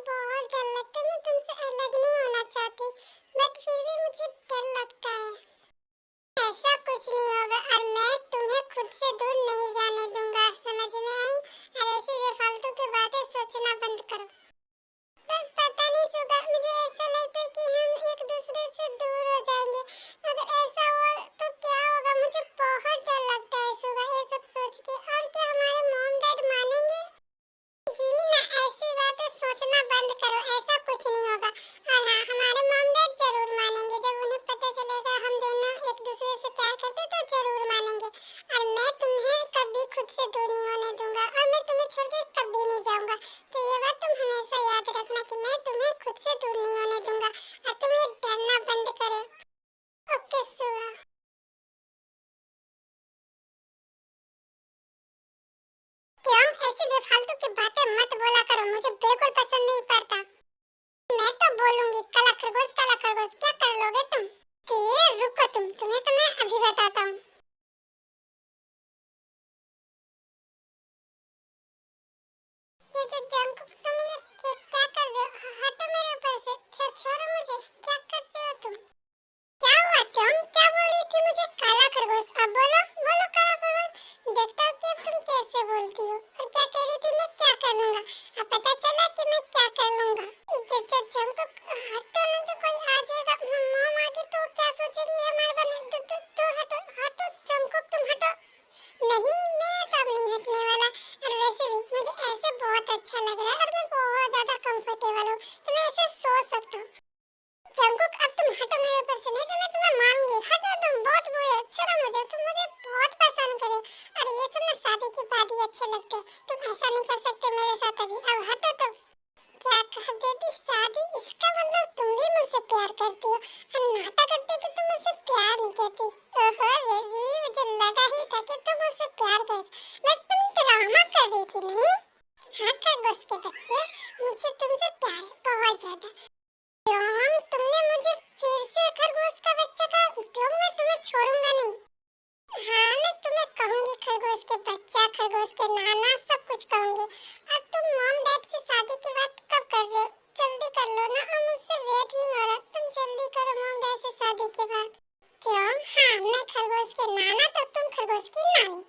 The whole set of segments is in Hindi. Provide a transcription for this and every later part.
बहुत डर लगता है। मैं तुमसे अलग नहीं होना चाहती, बट फिर भी मुझे डर लगता है। ऐसा कुछ नहीं होगा और मैं तुम्हें खुद से दूर नहीं जाने दूंगा, समझ में आई? और ऐसी बेफालतू की बातें सोचना बंद करो। पर पता नहीं सुगा, मुझे ऐसा लगता है कि हम एक दूसरे से दूर हो जाएंगे। अगर ऐसा हुआ तो क्या होगा? मुझे बहुत डर लगता है सुगा ये सब सोच के। और क्या हमारे मॉम डैड मानेंगे? जीनी ना, ऐसी बातें सोचना बंद करो, ऐसा कुछ नहीं होगा। और हाँ, हमारे मॉम डैड जरूर मानेंगे। जब उन्हें पता चलेगा हम दोनों एक दूसरे से प्यार करते तो जरूर मानेंगे। और मैं तुम्हें कभी खुद से दूर नहीं होने दूंगा और मैं तुम्हें छोड़ के कभी नहीं जाऊंगा। तो ये बात तुम हमेशा याद रखना कि मैं तुम्हें खुद से दूर नहीं होने दूंगा और तुम ये डरना बंद करो। ओके सुआ। क्यों ऐसी बेफालतू की बातें मत बोला करो, मुझे बिल्कुल पसंद नहीं पड़ता। मैं तो बोलूंगी काला खरगोश, काला खरगोश, क्या कर लोगे तुम? ये रुको तुम्हें तो मैं अभी बताता हूँ। ये जो जंक, तुम ये क्या कर रहे हो? हटो मेरे ऊपर से, छोड़ो मुझे। क्या कर रहे हो तुम? क्या हुआ? तुम क्या बोल रही थी मुझे? काला खरगोश? अब बोलो बोलो काला खरगोश। देखता हूँ कि अब तुम कैसे बोलती हो। और क्या कह रही थी? मैं क्या कर लूंगा? अब पता चला कि मैं क्या कर लूंगा। जंक, हटो ना तो कोई आ जाएगा। मॉम आ गई तो क्या सोचेंगे हमारे बारे में? दूर हटो हटो जंक, तुम हटो। नहीं, मैं तो अब नहीं हटने वाला। और वैसे भी मुझे ऐसे बहुत अच्छा लग रहा है और मैं बहुत ज्यादा कंफर्टेबल हूँ, तो मैं ऐसे सो सकता हूँ। जंकुक, अब तुम हटो मेरे ऊपर से, नहीं तो मैं तुम्हें मारूंगी। हटो तुम, बहुत बुरे हो। छोड़ो मुझे, तुम मुझे बहुत पसंद करे। अरे ये सब ना शादी के बाद ही अच्छे लगते। तुम ऐसा नहीं कर सकते मेरे साथ अभी। अब हटो तुम। क्या कह देती? शादी? इसका मतलब तुम भी मुझसे प्यार करती हो और नाटक करती हो कि तुम मुझसे प्यार नहीं करती। ओहो बेबी, मुझे लगा ही था कि तुम मुझसे प्यार कर, बस तुम ड्रामा कर रही थी नहीं? हाँ खरगोश के बच्चे, मुझे तुमसे प्यार है बहुत ज्यादा। रोहन, तुमने मुझे फिर से खरगोश का बच्चा कहा तो मैं तुम्हें छोड़ूंगा नहीं। हाँ, मैं तुम्हें कहूंगी खरगोश के बच्चा, खरगोश के नाना, सब कुछ कहूंगी। अब तुम मॉम डैड से शादी की बात कब कर रहे हो? जल्दी कर लो ना, अब मुझसे वेट नहीं हो रहा। तुम जल्दी करो मॉम डैड से शादी की बात। क्यों? हाँ, मैं खरगोश के नाना तो तुम खरगोश की नानी।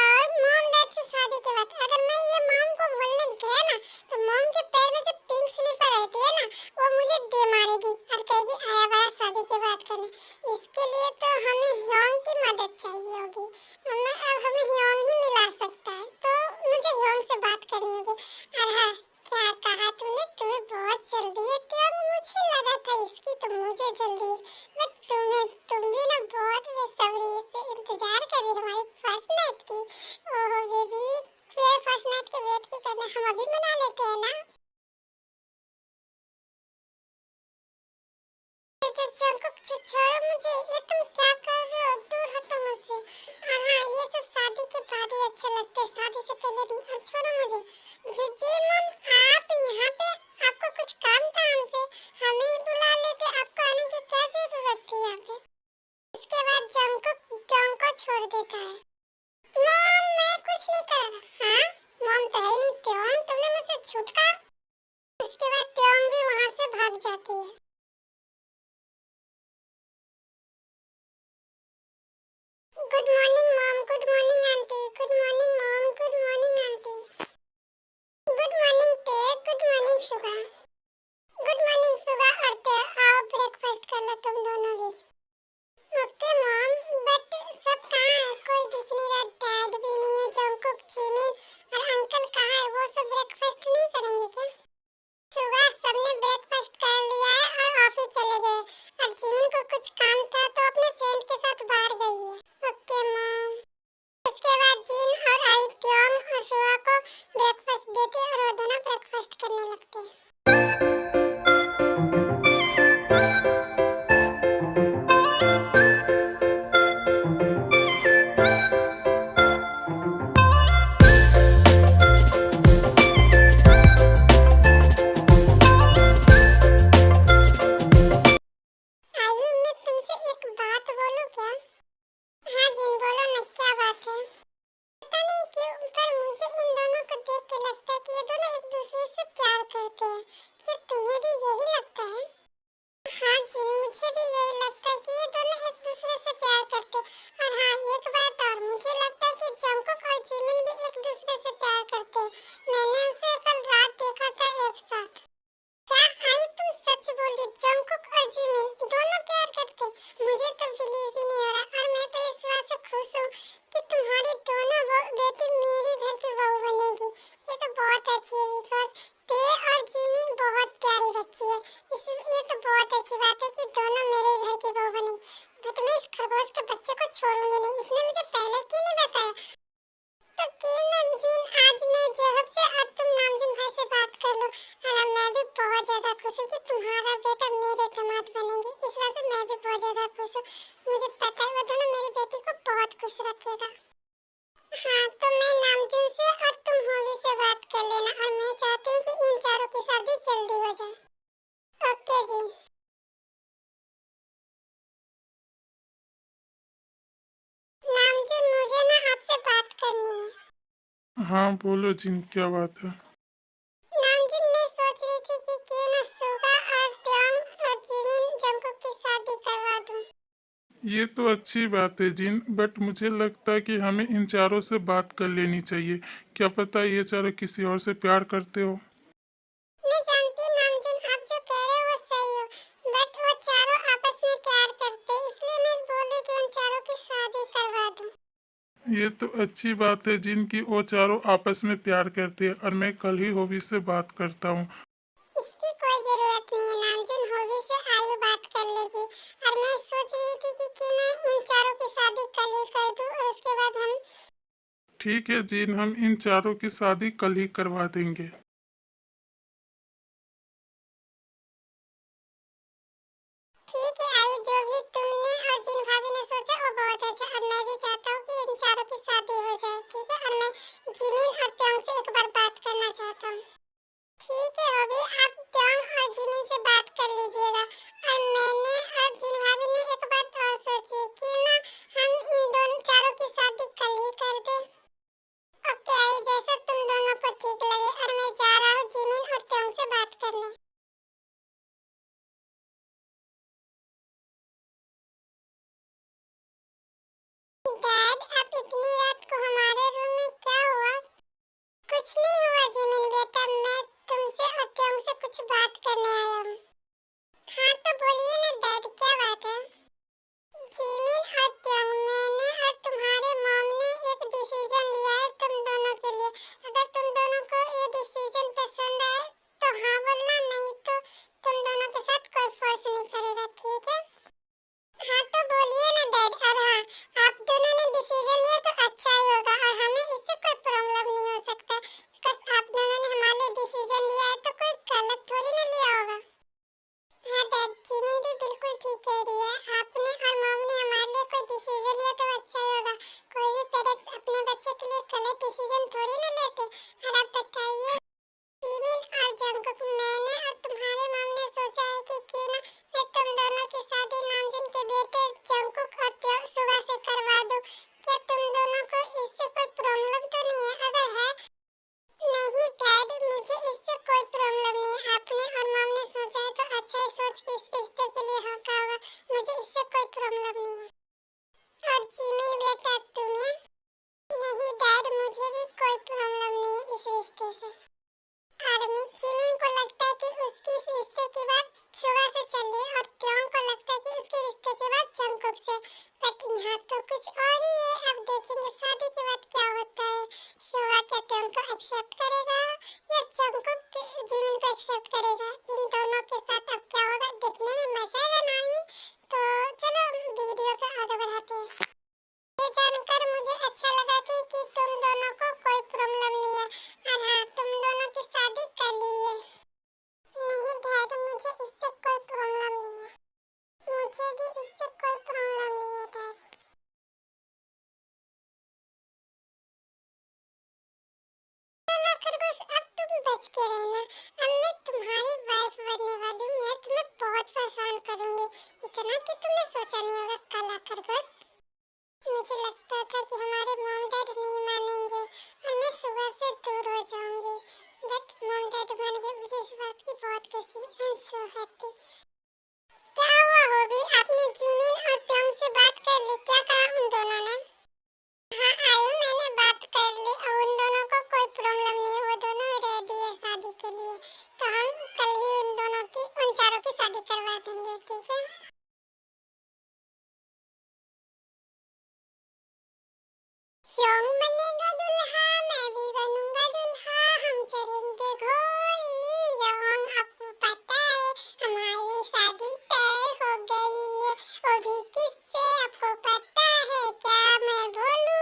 और मॉम डैड से शादी की बात अगर मैं ये मॉम को बोलने गया ना, तो मॉम के पैर में जो पिंक स्लीपर रहती है ना, वो मुझे दे मारेगी और कहेगी आया वाला शादी की बात करने। इसके लिए तो हमें ह्योंग की मदद चाहिए होगी। अब हमें ह्योंग ही मिला सकता है, तो मुझे ह्योंग से बात करनी होगी। और हाँ, क्या कहा तूने? तुम्हें बहुत जल्दी है त्याग? मुझे लगा था इसकी तो मुझे जल्दी है, बट तुम भी ना बहुत बेसब्री से इंतजार कर रही हमारी फर्स्ट नाइट की। ओह बेबी, फिर फर्स्ट नाइट के वेट क्यों करना, हम अभी मना लेते हैं ना। छोड़ो मुझे, ये तुम क्या कर रहे हो? दूर हटो मुझसे। और हाँ, ये सब शादी के बाद ही अच्छे लगते हैं, शादी से पहले नहीं। और छोड़ो मुझे। जी मम, आप यहाँ पे? आपको कुछ काम था हमसे? हमें ही बुला लेते, आपको आने की क्या जरूरत थी यहाँ पे? उसके बाद जंग को छोड़ देता है। मम, मैं कुछ नहीं कर रहा। हाँ, मम तो है ही नहीं। त्योंग, तुमने मुझसे छूट कहा। उसके बाद त्योंग भी वहाँ से भाग जाती है। Good morning mom, good morning aunty, good morning mom, good morning aunty, good morning ते, गुड मॉर्निंग सुगा, गुड मॉर्निंग सुगा और ते। क्या तुम्हें भी यही लगता है? हाँ जी, मुझे भी यही लगता है कि ये दोनों एक दूसरे से प्यार करते हैं। और हाँ, एक बात और, मुझे लगता है कि जंगकुक और जिमिन भी एक दूसरे से प्यार करते हैं। मैंने उसे कल रात देखा था एक साथ। क्या आई तुम सच बोली? जंगकुक और जिमिन दोनों प्यार करते हैं? मुझे तो बिलीव ही नहीं हो रहा। और मैं तो इस बात से खुश हूँ कि तुम्हारी दोनों बेटी मेरे घर की बहू बनेगी। ये तो बहुत अच्छी है, बिकॉज ते और जिमिन बहुत प्यारी बच्ची है। ये तो बहुत अच्छी बात है कि दोनों मेरे घर की बहू बनी। बट मैं इस खरगोश के बच्चे को छोड़ूंगी नहीं। इसने मुझे पहले क्यों नहीं बताया? तो क्यों नामजीन, आज मैं जेहब से और तुम नामजीन भाई से बात कर लो। और मैं भी बहुत ज्यादा खुश हूँ कि तुम्हारा बेटा मेरे दामाद बनेंगे। इस वजह से मैं भी बहुत ज्यादा खुश हूँ। मुझे पता है वो दोनों मेरी बेटी को बहुत खुश रखेगा। हाँ, तो मैं नामजीन से और तुम होवी से बात कर लेना। और मैं चाहती हूँ कि इन चारों की शादी जल्दी हो जाए। ओके जी। नामजीन, मुझे ना आपसे बात करनी है। हाँ बोलो जिन, क्या बात है? नामजीन, मैं सोच रही थी कि क्यों ना सुगा और त्योंग और जिमिन जंगकुक की शादी करवा दूं। ये तो अच्छी बात है जिन, बट मुझे लगता है कि हमें इन चारों से बात कर लेनी चाहिए। क्या पता ये चारों किसी और से प्यार करते हो। मैं जानती हूँ नामजीन, आप जो कह रहे हो वो सही हो, बट वो चारों आपस में प्यार करते हैं, इसलिए मैं बोल रही कि उन चारों की शादी करवा दूं। ये तो अच्छी बात है जिन की वो चारों आपस में प्यार करते हैं, और मैं कल ही होवी से बात करता हूँ। इसकी कोई जरूरत नहीं है नामजीन, होवी से आयु बात कर लेगी। और मैं सोच रही थी कि क्यों ना इन चारों की शादी कल ही कर दूं और उसके बाद हम। ठीक है जिन, हम इन चारों की शादी कल ही करवा देंगे। ठीक है आयु, जो भी तुमने और जिन भाभी ने सोचा वो बहुत अच्छा। और मैं भी चाहता हूँ कि इन चारों की शादी हो जाए, ठीक है। और मैं जिमिन और त्योंग से एक बार बात करना चाहता हूँ। ठीक है अभी आप त्योंग और जिमिन से बात कर लीजिएगा। और मैंने और जिन भाभी ने एक बात और सोची है, क्यों ना हम इन दोनों चारों की शादी कल ही कर दें। ओके आयु, जैसा तुम दोनों को ठीक लगे। और मैं जा रहा हूँ जिमिन और त्योंग से बात करने। डैड, अब इतनी रात को हमारे रूम में क्या हुआ? कुछ नहीं हुआ जिमिन बेटा, मैं तुमसे और त्योंग से कुछ बात करने आया हूँ। हाँ तो बोलिए ना डैड, क्या बात है? जिमिन और त्योंग, मैंने और तुम्हारे मॉम ने एक डिसीजन लिया है तुम दोनों के लिए। अगर तुम दोनों को ये डिसीजन पसंद आए तो हाँ बोलना, नहीं तो तुम दोनों के साथ कोई फोर्स नहीं करेगा, ठीक है? हाँ तो बोलिए ना डैड। और हाँ, आप दोनों ने डिसीजन लिया तो अच्छा ही होगा और हमें इससे कोई प्रॉब्लम नहीं हो सकता, बिकॉज आप दोनों ने हमारे लिए डिसीजन लिया है तो कोई गलत थोड़ी ना लिया होगा। हाँ डैड, जिमिन भी बिल्कुल ठीक कह रही है। आपने और मॉम ने हमारे लिए कोई डिसीजन लिया तो अच्छा ही होगा। कोई भी पेरेंट्स अपने बच्चे के लिए गलत डिसीजन थोड़ी ना लेते। और आप बताइए जिमिन और जंगकुक, मैंने और तुम्हारे मॉम ने सोचा है कि क्यों ना मैं तुम दोनों की शादी नामजीन के बेटे जंगकुक और सुगा से करवा दूं। क्या तुम दोनों को इससे कोई प्रॉब्लम तो नहीं है? अगर है, नहीं डैड, मुझे इससे कोई प्रॉब्लम नहीं है। आपने और मॉम ने सोचा है तो अच्छा ही सोच के इस रिश्ते के लिए होगा होगा। मुझे इससे कोई प्रॉब्लम नहीं है। और जिमिन बेटा तुम्हें? नहीं डैड, मुझे भी कोई प्रॉब्लम नहीं है इस रिश्ते से। आर्मी, जिमिन को लगता है कि उसकी इस रिश्ते की बात सुगा से चल रही है और त्योंग को लगता है कि उसके रिश्ते की बात जंगकुक से। बट यहाँ तो कुछ और ही है। अब देखेंगे शादी के बाद क्या होता है। सुगा क्या त्योंग को एक्सेप्ट करेगा या जंगकुक जिमिन को एक्सेप्ट करेगा? इन दोनों के साथ अब क्या होगा, देखने में मजा आएगा ना आर्मी। तो चलो वीडियो को आगे बढ़ाते हैं। ये जानकर मुझे अच्छा लगा कि तुम दोनों को कोई प्रॉब्लम नहीं है। और हाँ, तुम दोनों की शादी कर ली है। नहीं डैड, मुझे इससे कोई प्रॉब्लम नहीं है। मुझे भी इससे कोई प्रॉब्लम नहीं है डैड। चलो खरगोश, अब तुम बच के रहना। अब मैं तुम्हारी वाइफ बनने वाली हूँ। मैं तुम्हें बहुत परेशान करूंगी, इतना कि तुमने सोचा नहीं होगा। काला खरगोश, मुझे लगता था कि हमारे मॉम डैड नहीं मानेंगे और मैं सुबह से दूर हो जाऊंगी, बट मॉम डैड मान गए। मुझे इस बात की बहुत खुशी हैप्पी। क्या हुआ होगी, आपने जिमिन और त्योंग से बात कर ली? क्या कहा उन दोनों ने? हाँ आयु, मैंने बात कर ली और उन दोनों को कोई प्रॉब्लम नहीं है, वो दोनों रेडी है शादी के लिए। तो हम कल ही उन चारों की शादी करवा देंगे, ठीक है? योंग बनेगा दूल्हा, मैं भी बनूंगा दूल्हा, हम चलेंगे घोड़ी। योंग, आपको पता है हमारी शादी तय हो गई है, वो भी किससे, आपको पता है क्या मैं बोलूं?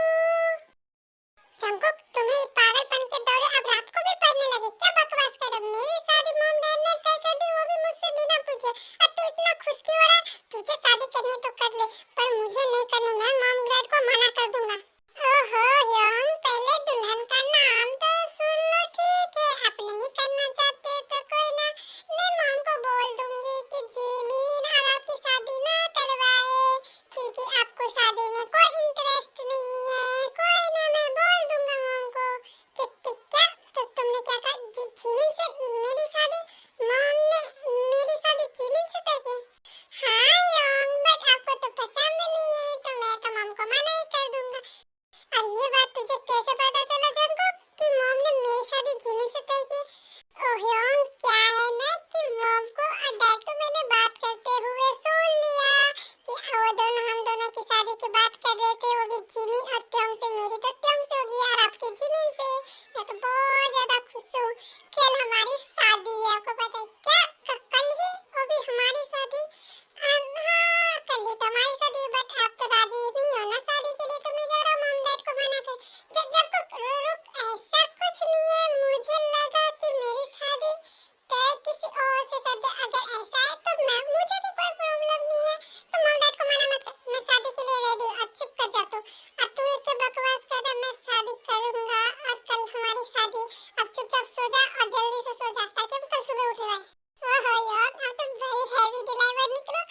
जंगकुक, तुम्हें पागलपन के दौरे अब रात को भी पड़ने लगे, क्या बकवास कर रहे हो? मेरी शादी मॉम डैड ने तय कर दी, वो भी मुझसे बिना पूछे। अब तू इतना खुश क्यों हो रहा है? तुझे शादी करनी तो कर ले, पर मुझे नहीं करनी, मैं मॉम डैड को मना कर दूंगा। ओहो योंग, पहले दुल्हन का नाम तो सुन लो, ठीक है? आप नहीं करना चाहते तो कोई ना, मैं मॉम को बोल दूंगी कि जिमिन और आपकी शादी ना करवाए, क्योंकि आपको शादी में कोई इंटरेस्ट नहीं है। कोई ना, मैं बोल दूंगा मॉम को। क्या? तो तुमने क्या कहा? जिमिन से मेरी शादी? मॉम ने मेरी शादी जिमिन से तय की? हाँ योंग, बट आपको तो पसंद नहीं है, तो मैं तो मॉम को मना ही कर दूंगा। और ये बात तुझे कैसे पता चला जंगकुक कि मॉम ने मेरी शादी जिमिन से तय की? ओह योंग, क्या है ना कि मॉम को और डैड को मैंने बात करते हुए सुन लिया कि हम दोनों की शादी की बात कर रहे थे, वो भी जिमिन और त्योंग से। मेरी तो त्योंग से होगी और आपकी जिमिन से। मैं तो बहुत ज्यादा खुश हूँ। कल हमारी शादी है, आपको पता है क्या? कल ही, वो भी हमारी शादी? हाँ, कल ही तो हमारी शादी है, बट आप तो राजी नहीं हो ना शादी के लिए, तो मैं जा रहा हूँ मॉम डैड को मना कर। जब रुक, ऐसा कुछ नहीं है, मुझे लगा कि मेरी शादी तय किसी और से कर दे। अगर ऐसा है तो मुझे भी कोई प्रॉब्लम नहीं है, तो मॉम डैड को मना मत कर, मैं शादी के लिए रेडी हूँ। अब चुप कर जा तू, अब तू एक के बकवास कर रहा, मैं शादी करूंगा और कल हमारी शादी। अब चुपचाप सो जा और जल्दी से सो जा, ताकि हम कल सुबह उठ जाए। ओहो यार, अब तो बड़ी हैवी डिलीवर निकले।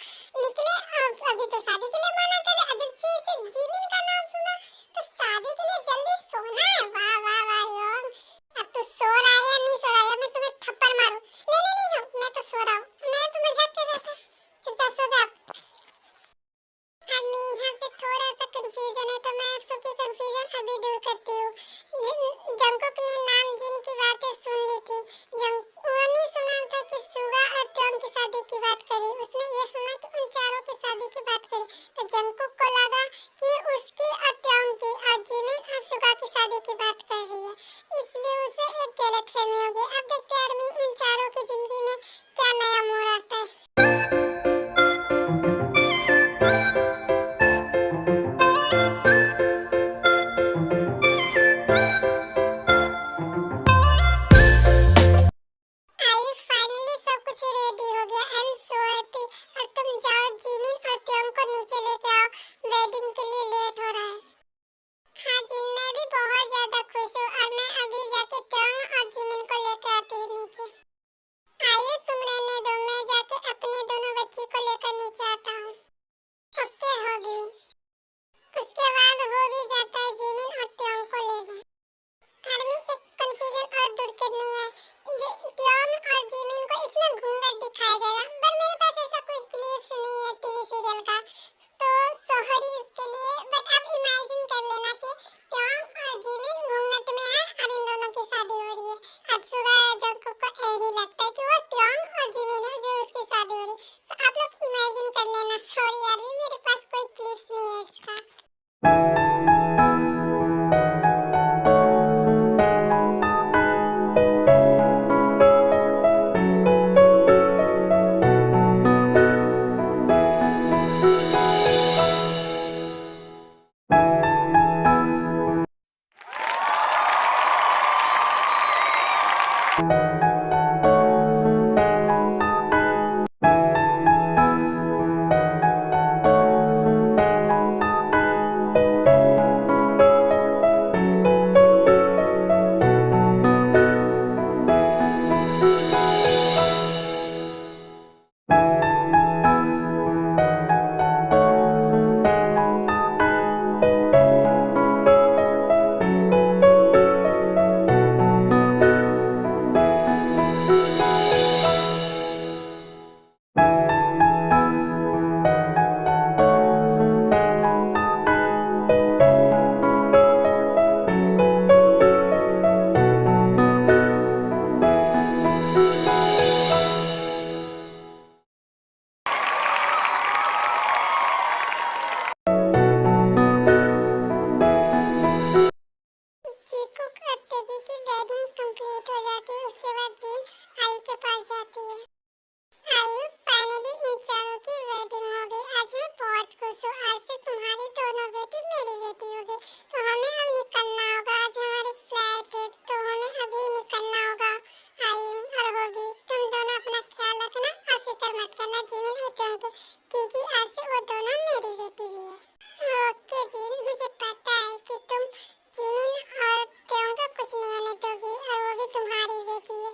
अभी तो शादी के लिए मना करे, अजब चीज से जिमिन का नाम सुना तो शादी के लिए जल्दी सोना है। वाह वाह वाह योंग, अब तू सो रहा है या नहीं सो रहा है, या मैं तुम्हें थप्पड़ मारूं? नहीं, मैं तो सो रहा हूँ, मैं तो मजाक कर रहा था। चुपचाप सो जा। अम्मी, यहाँ पे थोड़ा सा कंफ्यूजन है, तो मैं सबकी कंफ्यूजन अभी दूर करती हूँ। जंगकुक ने नाम जिन की बातें सुन ली थी, वो नहीं सुना था कि सुगा और त्योंग की शादी की बात करी, उसने ये सुना कि उन चारों की शादी की बात करी। तो जंगकुक को लगा कि उसकी और त्योंग की और जिमिन और सुगा की शादी की बात कर रही है, इसलिए उसे एक गलतफहमी हो गई। अब देखते हैं आदमी इन चारों की जिंदगी में क्या नया मोड़ आता है। आई फाइनली सब कुछ रेडी हो गया। I am so happy. और तुम जाओ जिमिन और त्योंग को क्योंकि आज से वो दोनों मेरी बेटी भी है। ओके जिन, मुझे पता है कि तुम जिमिन और त्यों का कुछ नहीं होने दोगी और वो भी तुम्हारी बेटी है।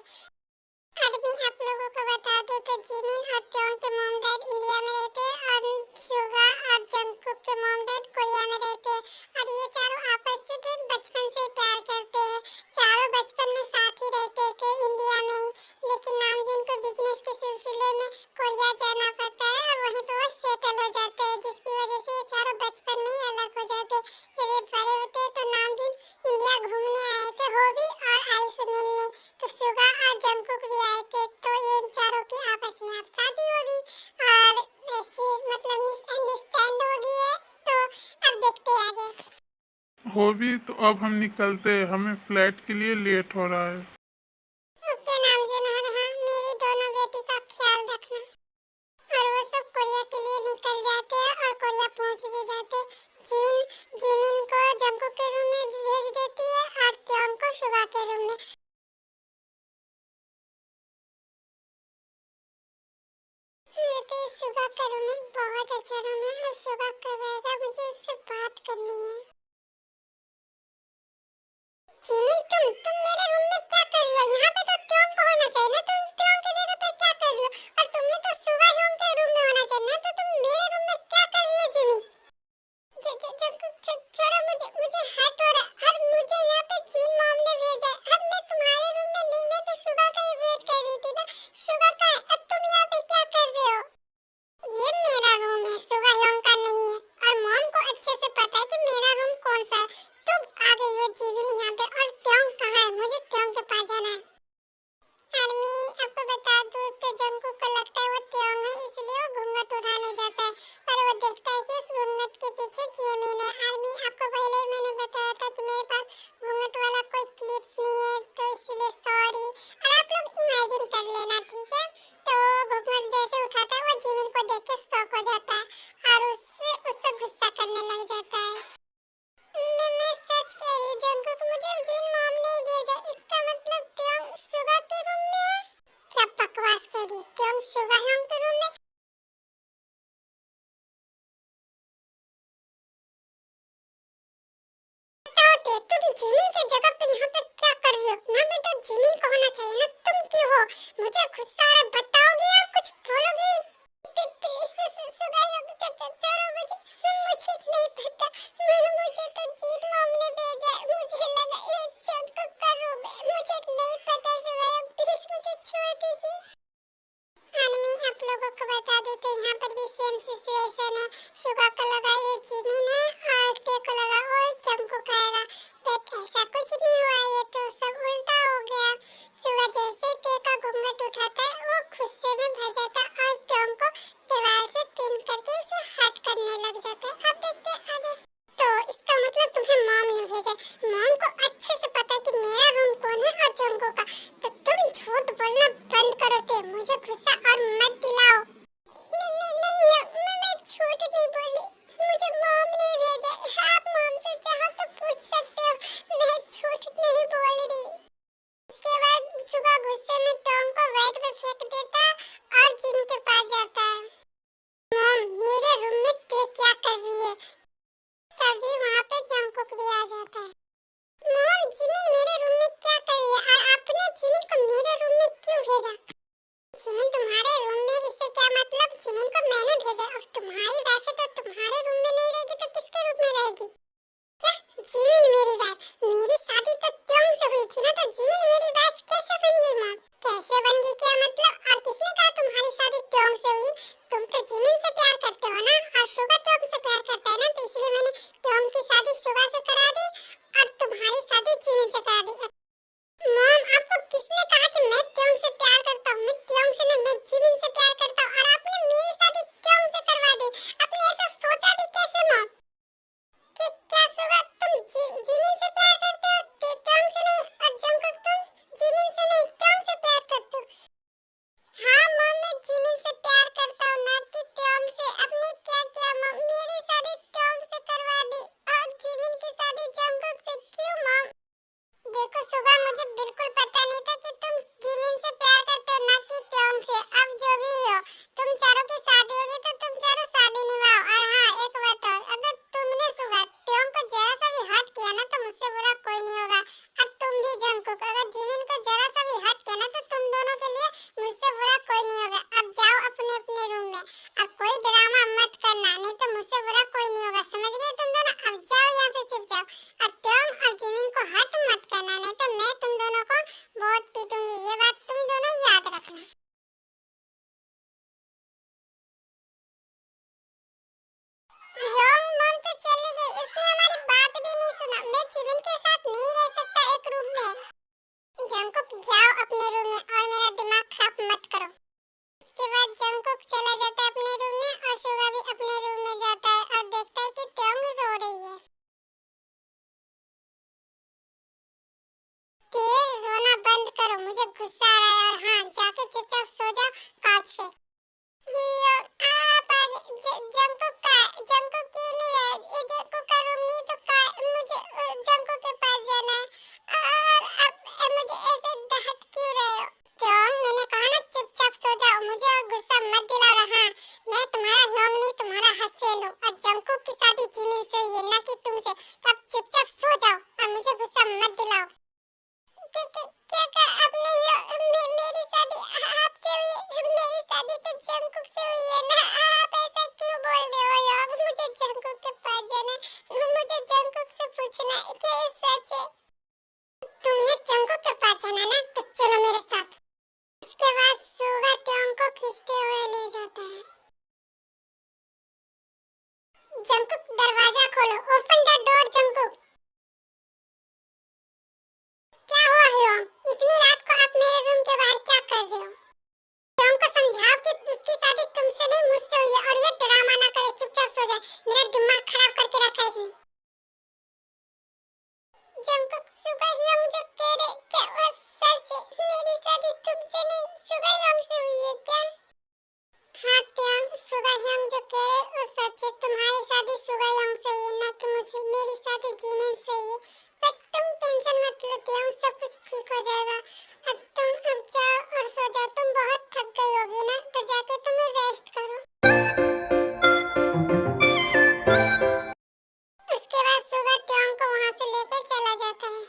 आदमी आप लोगों को बता दूं तो जिमिन और त्यों के मॉम डैड इंडिया में रहते हैं और सुगा और जंगकुक के मॉम डैड कोरिया में रहते हैं और ये चारों आपस से फिर बचपन से ही प्यार करते हैं। चारों बचपन में साथ ही रहते थे इंडिया में ही, लेकिन नामजून को बिजनेस के सिलसिले में कोरिया जाना पड़ता है और वहीं पे वो सेटल हो जाते हैं, जिसकी वजह से ये चारों बचपन में ही अलग हो जाते हैं। जब ये बड़े होते हैं तो नामजून इंडिया घूमने आए थे वो भी और आई से मिलने, तो सुगा और जंगकुक भी आए थे, तो ये इन चारों की आपस में अब शादी हो गई और ऐसे मतलब मिसअंडरस्टैंड हो गई है। तो अब देखते हैं आगे। हो भी तो अब हम निकलते हैं, हमें फ्लाइट के लिए लेट हो रहा है। ओके नामजून, और हाँ मेरी दोनों बेटी का ख्याल रखना। और वो सब कोरिया के लिए निकल जाते हैं और कोरिया पहुंच भी जाते हैं। जिन जिमिन को जंगकुक के रूम में भेज देती है और त्यों को सुगा के रूम में। तो इस सुगा का रूम एक बहुत अच्छा रूम है और सुगा कब आएगा, मुझे उससे बात करनी है। जिमिन तुम मेरे रूम में क्या कर रही हो? यहाँ पे तो त्यों को होना चाहिए ना, तुम त्यों की जगह पे क्या कर रही हो? और तुम्हें तो सुगा ह्योंग के रूम में होना चाहिए ना, तो तुम मेरे रूम में क्या कर रही हो जिमिन? छोड़ो मुझे हट हो रहा और मुझे यहाँ पे जिन मॉम ने भेजा है। अब मैं तुम्हारे रूम में नहीं, मैं तो सुगा का ही वेट कर रही थी ना। सुगा का है, अब तुम यहाँ पे क्या कर रहे हो? ये मेरा रूम है, सुगा ह्योंग का नहीं है और मॉम को अच्छे से पता है कि मेरा रूम कौन सा है। तुम आ गई हो जिमिन यहाँ पे और त्यों कहाँ है? मुझे त्यों के पास जाना है। आर्मी आपको बता दूं तो जंगकुक को लगता है वो त्यों है, इसलिए वो घूंघट उठाने जाता है, पर वो देखता है कि इस घूंघट के पीछे जिमिन है। आर्मी आपको पहले ही मैंने बताया था कि मेरे पास घूंघट वाला कोई क्लिप्स नहीं है, तो इसलिए सॉरी। और आप लोग इमेजिन कर लेना, ठीक है? तो घूंघट जैसे उठाता है वो जिमिन को देख के शॉक हो जाता है और उससे गुस्सा करने लग जाता है। मैं सच कह रही हूँ जंगकुक, मुझे जिन मॉम ने भेजा, इसका मतलब त्यों सुगा के रूम में है। क्या बकवास कर रही है? त्यों सुगा ह्योंग के रूम में? बताओ तुम जिमिन की जगह पे यहाँ पे क्या कर रही हो? यहाँ पे तो जिमिन को होना चाहिए ना, तुम क्यों हो? मुझे गुस्सा आ रहा है, बताओगी या कुछ बोलोगी? प्लीज सुगा ह्योंग छोड़ो मुझे नहीं पता, मुझे तो जिन मॉम ने भेजा है, मुझे लगा ये जंगकुक का रूम है, मुझे नहीं पता सुगा ह्योंग, प्लीज मुझे छोड़ दीजिए। आर्मी आप लोगों को बता दूं तो यहाँ पर भी सेम सिचुएशन है। सुगा को लगा ये जिमिन है और ते को लगा वो जंगकुक आएगा, बट ऐसा कुछ नहीं हुआ, ये तो सब उल्टा हो गया। सुगा जैसे ते का घूंघट उठाता है वो गुस्से में भर जाता है और त्यों को दीवार से पिन करके उसे हट करने लग जाता है। अब देखते हैं आगे। तो इसका मतलब तुम्हें मॉम ने भेजा। मॉम को अच्छे से पता है कि मेरा रूम कौन है और जंगकुक का, तो तुम झूठ बोलना बंद करो ते, मुझे गुस्सा और मत दिलाओ। नहीं जंगकुक चला जाता है अपने रूम में और सुगा भी अपने रूम में जाता है और देखता है कि त्योंग रो रही है। तेज रोना बंद करो, मुझे गुस्सा आ रहा है, और हाँ जाके चुपचाप सो जाओ कांच पे। आप आगे जंगकुक क्यों नहीं है? ये जंगकुक का रूम नहीं तो मुझे जंगकुक के पास जाना है और अब मुझे ऐसे डांट क्यों रहे हो? त्योंग, मैंने कहा ना चुपचाप सो जाओ, मुझे और गुस्सा मत दिलाओ। हाँ, मैं तुम्हारा ह्योंग नहीं तुम्हारा हस्बैंड हूँ और जंगकुक की शादी जिमिन से हुई है ना कि तुमसे, तो अब चुपचाप सो जाओ और मुझे गुस्सा मत दिलाओ। क्या कहा आपने? मेरी शादी आपसे हुई है? मेरी शादी तो जंगकुक से हुई है ना। आप ऐसा क्यों बोल रहे हो यार? मुझे जंगकुक के पास जाना है, मुझे जंगकुक से पूछना है कि ये सच है। तुम्हें जंगकुक के पास जाना ना, तो चलो मेरे साथ। उसके बाद सुगा त्योंग को खींचते हुए ले जाता है। जंगकुक, दरवाजा खोलो, ओपन द डोर जंगकुक। क्या हुआ ह्योंग? इतनी रात को आप मेरे रूम के बाहर क्या कर रहे हो? त्योंग को समझाओ कि उसकी शादी तुमसे नहीं मुझसे हुई है और ये ड्रामा ना करे, चुपचाप सो जाए। मेरा दिमाग खराब करके रखा है इसने। जंगकुक, सुगा ह्योंग जो कह रहे क्या वो सच है? मेरी शादी तुमसे नहीं सुगा ह्योंग से हुई है क्या? हाँ त्योंग, सुगा ह्योंग जो कह रहे वो सच है। तुम्हारी शादी सुगा ह्योंग से हुई है ना कि मुझसे। मेरी शादी जिमिन से हुई है। बट तुम टेंशन मत लो त्योंग, सब कुछ ठीक हो जाएगा। अब तुम अब जाओ और सो जाओ। तुम बहुत थक गई होगी ना, तो जाके तुम रेस्ट करो। उसके बाद सुगा त्योंग को वहां से लेकर चला जाता है।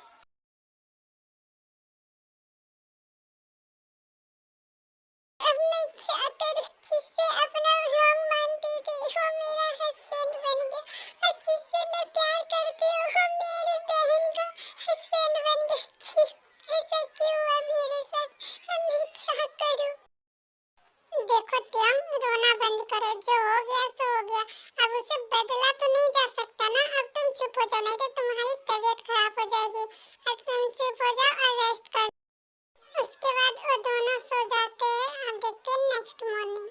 अब मैं क्या करूं जिससे अपना ह्योंग मानती थी वो मेरा हस्बैंड बन गया, और जिससे मैं प्यार करती हूँ वो मेरी बहन का हस्बैंड बन गया। क्यों? ऐसा क्यों हुआ मेरे साथ? अब मैं क्या करूं? देखो त्योंग, रोना बंद करो, जो हो गया सो हो गया। अब उसे बदला तो नहीं जा सकता ना। अब तुम चुप हो जाओ, नहीं तो तुम्हारी तबीयत खराब हो जाएगी। अब तुम चुप हो जाओ और रेस्ट कर। उसके बाद वो दोनों सो जाते हैं। अब देखते हैं नेक्स्ट मॉर्निंग।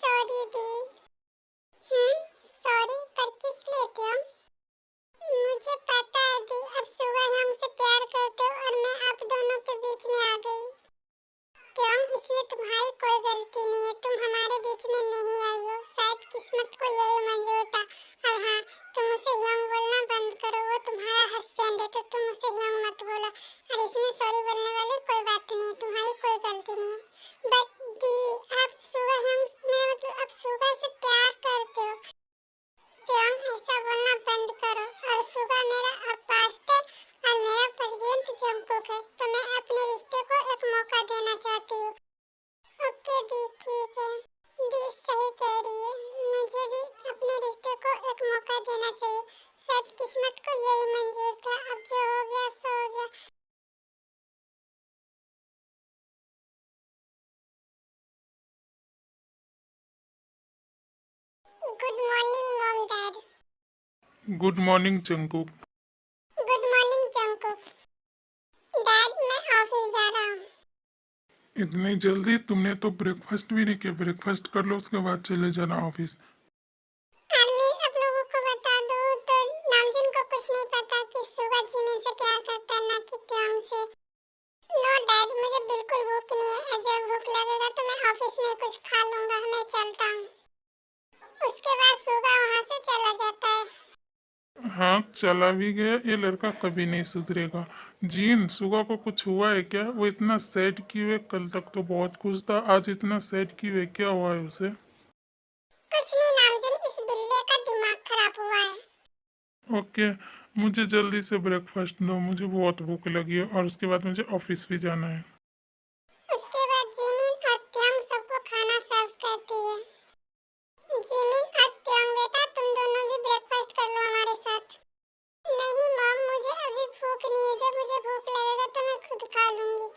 सॉरी दी। सॉरी पर किस लिए क्यों? मुझे पता है दी, अब सुगा हमसे प्यार करते हो और मैं आप दोनों के बीच में आ गई। क्यों? इसमें तुम्हारी कोई गलती नहीं है। तुम हमारे बीच में नहीं आई हो, शायद किस्मत को यही मंजूर था। और हाँ, तुम उसे ह्योंग बोलना बंद करो, वो तुम्हारा हस्बैंड है तो तुम उसे ह्योंग मत बोलो। और इसमें सॉरी बोलने वाली कोई बात नहीं है, तुम्हारी कोई गलती नहीं है। बट दी, आप सुगा ह्योंग मतलब आप सुगा से प्यार करते हो। त्योंग, ऐसा बोलना बंद करो। और सुगा मेरा पास्ट है और मेरा प्रेजेंट जंगकुक है, तो मैं अपने रिश्ते को एक मौका देना चाहती हूँ। ओके दी, ठीक है। दी सही कह रही है, मुझे भी अपने रिश्ते को एक मौका देना चाहिए। शायद किस्मत को यही मंजूर था। अब जो हो गया सो हो गया। Good morning mom dad. Good morning Jungkook. Good morning Jungkook. Dad, मैं ऑफिस जा रहा हूँ। इतनी जल्दी? तुमने तो ब्रेकफास्ट भी नहीं किया। ब्रेकफास्ट कर लो, उसके बाद चले जाना ऑफिस। आर्मी, आप लोगों को बता दो तो नामजुन को कुछ नहीं पता कि सुगा जिमिन से प्यार करता है ना कि त्योंग से। नो डैड, मुझे बिल्कुल भूख नहीं है। जब भूख लगेगा तो मैं ऑफिस में कुछ खा लूंगा। मैं चलता हूँ। उसके बाद सुगा वहाँ से चला जाता है। हाँ, चला भी गया। ये लड़का कभी नहीं सुधरेगा। जीन, सुगा को कुछ हुआ है क्या? वो इतना सैड क्यों है? कल तक तो बहुत खुश था, आज इतना सैड क्यों है? क्या हुआ है उसे? कुछ नहीं नामजुन, इस बिल्ली का दिमाग खराब हुआ है। ओके, मुझे जल्दी से ब्रेकफास्ट दो, मुझे बहुत भूख लगी है और उसके बाद मुझे ऑफिस भी जाना है। उसके बाद जिमिन और त्योंग सबको खाना सर्व करती है। जिमिन और त्योंग, बेटा तुम दोनों भी ब्रेकफास्ट कर लो हमारे साथ। नहीं मॉम, मुझे अभी भूख नहीं है। जब मुझे भूख लगेगा तो मैं खुद खा लूंगी।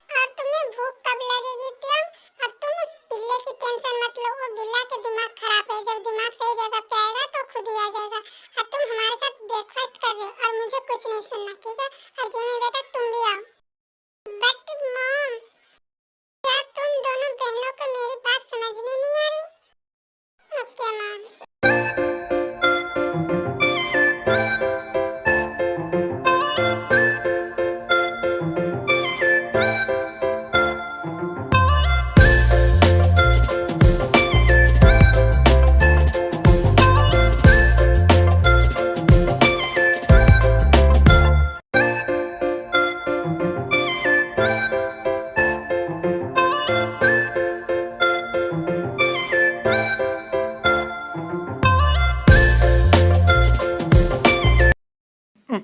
और तुम्हें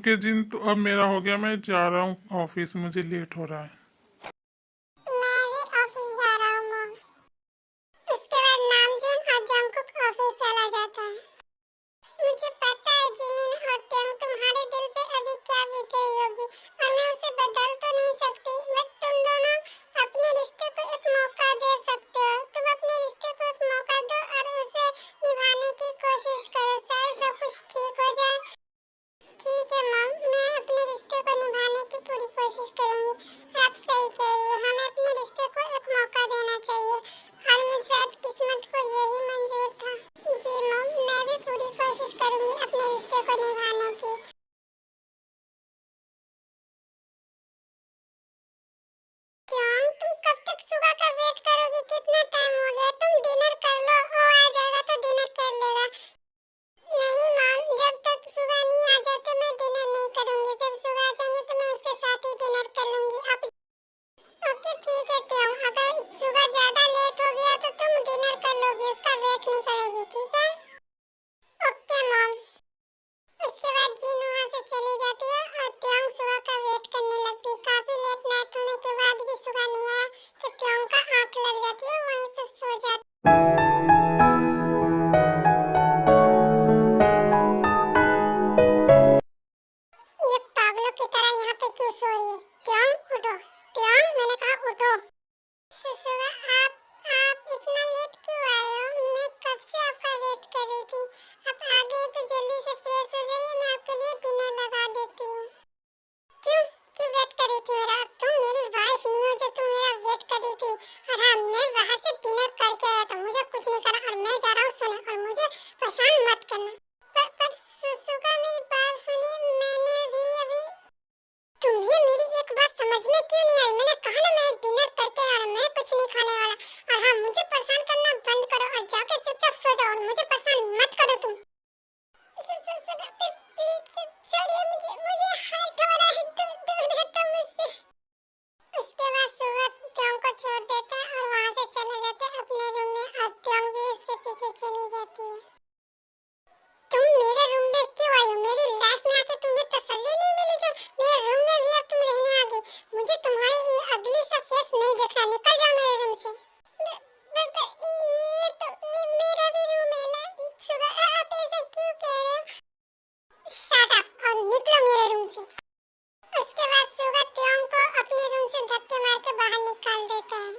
ओके जिन, तो अब मेरा हो गया, मैं जा रहा हूँ ऑफिस, मुझे लेट हो रहा है। मैं भी ऑफिस जा रहा हूँ मॉम। उसके बाद नामजून और जंगकुक ऑफिस चला जाता है। मुझे पता है जिमिन और टेंग तुम्हारे दिल पे अभी क्या बीत रही होगी और मैं उसे बदल तो नहीं सकती, बट तुम दोनों अपने रिश्ते को एक मौका दे सकते हो। तुम अपने रिश्ते को एक मौका दो और उसे निभाने की कोशिश करो, शायद सब कुछ ठीक हो जाए। ठीक है मॉम, मैं अपने रिश्ते को निभाने की पूरी कोशिश करूंगी। और आप सही कह रही हो, हमें अपने रिश्ते को एक मौका देना चाहिए और मुझे आज किस्मत को यही मंजूर था। जी मॉम, मैं भी पूरी कोशिश करूंगी अपने रिश्ते को निभाने की। क्यों तुम कब तक सुगा का वेट करोगी? कितना टाइम हो गया? तुम डिनर कर लो, वो आ जाएगा तो डिनर कर लेगा। नहीं मॉम, जब तक सुगा नहीं आ जाते मैं डिनर नहीं करूंगी। जब सुगा आ जाएंगे तो मैं उसके साथ ही डिनर कर लूंगी। आप ओके ठीक है त्यों, अगर सुगा ज्यादा लेट हो गया तो तुम डिनर कर लोगी, उसका वेट नहीं करोगी, ठीक है? Okay mom. उसके बाद जीन वहाँ से चली जाती है और त्यों सुगा का वेट करने लगती है। काफी लेट नाइट होने के बाद भी सुगा नहीं आया तो त्यों का आंख लग जाती है, वहीं पे सो जाती है। ये पागलों की तरह यहाँ पे क्यों सो रही है? त्यों उठो, त्यों, मैंने कहा उठो। सुगा, आप इतना लेट क्यों आए हो? मैं कब से आपका वेट कर रही थी। आप आ गए तो जल्दी से फ्रेश हो जाइए, मैं आपके लिए डिनर लगा देती हूँ। क्यों क्यों वेट कर रही थी मेरा? तुम मेरी वाइफ नहीं हो जो तुम मेरा वेट कर रही थी? और हाँ, मैं वहाँ से डिनर करके आया था, मुझे कुछ नहीं करना और मैं जा रहा हूँ सोने और मुझे परेशान मत करना। पर सुगा मेरी बात सुनिए, मैंने भी अभी तुम्हें मेरी एक बात समझ में क्यों नहीं आई? मैंने कहा ना मैं डिनर करके आ रहा हूं, मैं कुछ नहीं खाने वाला। और हाँ, मुझे परेशान करना बंद करो और जाके चुपचाप सो जाओ और मुझे परेशान मत करो तुम। प्लीज छोड़िए मुझे, मुझे हर्ट हो रहा है, दूर हटो मुझसे। उसके बाद सुगा त्यों को छोड़ देता है और वहाँ से चला जाता है अपने रूम में और त्यों भी उसके पीछे चली जाती है। तुम मेरे रूम में क्यों आई हो? मेरी लाइफ में आके तुम्हें तसल्ली नहीं मिली जो मेरे रूम में भी अब तुम रहने आ गई? मुझे तुम्हारे ये अगली सा फेस नहीं देखना, निकल जाओ मेरे रूम से। ये तो मेरा भी रूम है ना सुगा, आप ऐसे क्यों कह रहे हो? शट अप और निकलो मेरे रूम से। उसके बाद सुगा त्यों को अपने रूम से धक्के मार के बाहर निकाल देता है।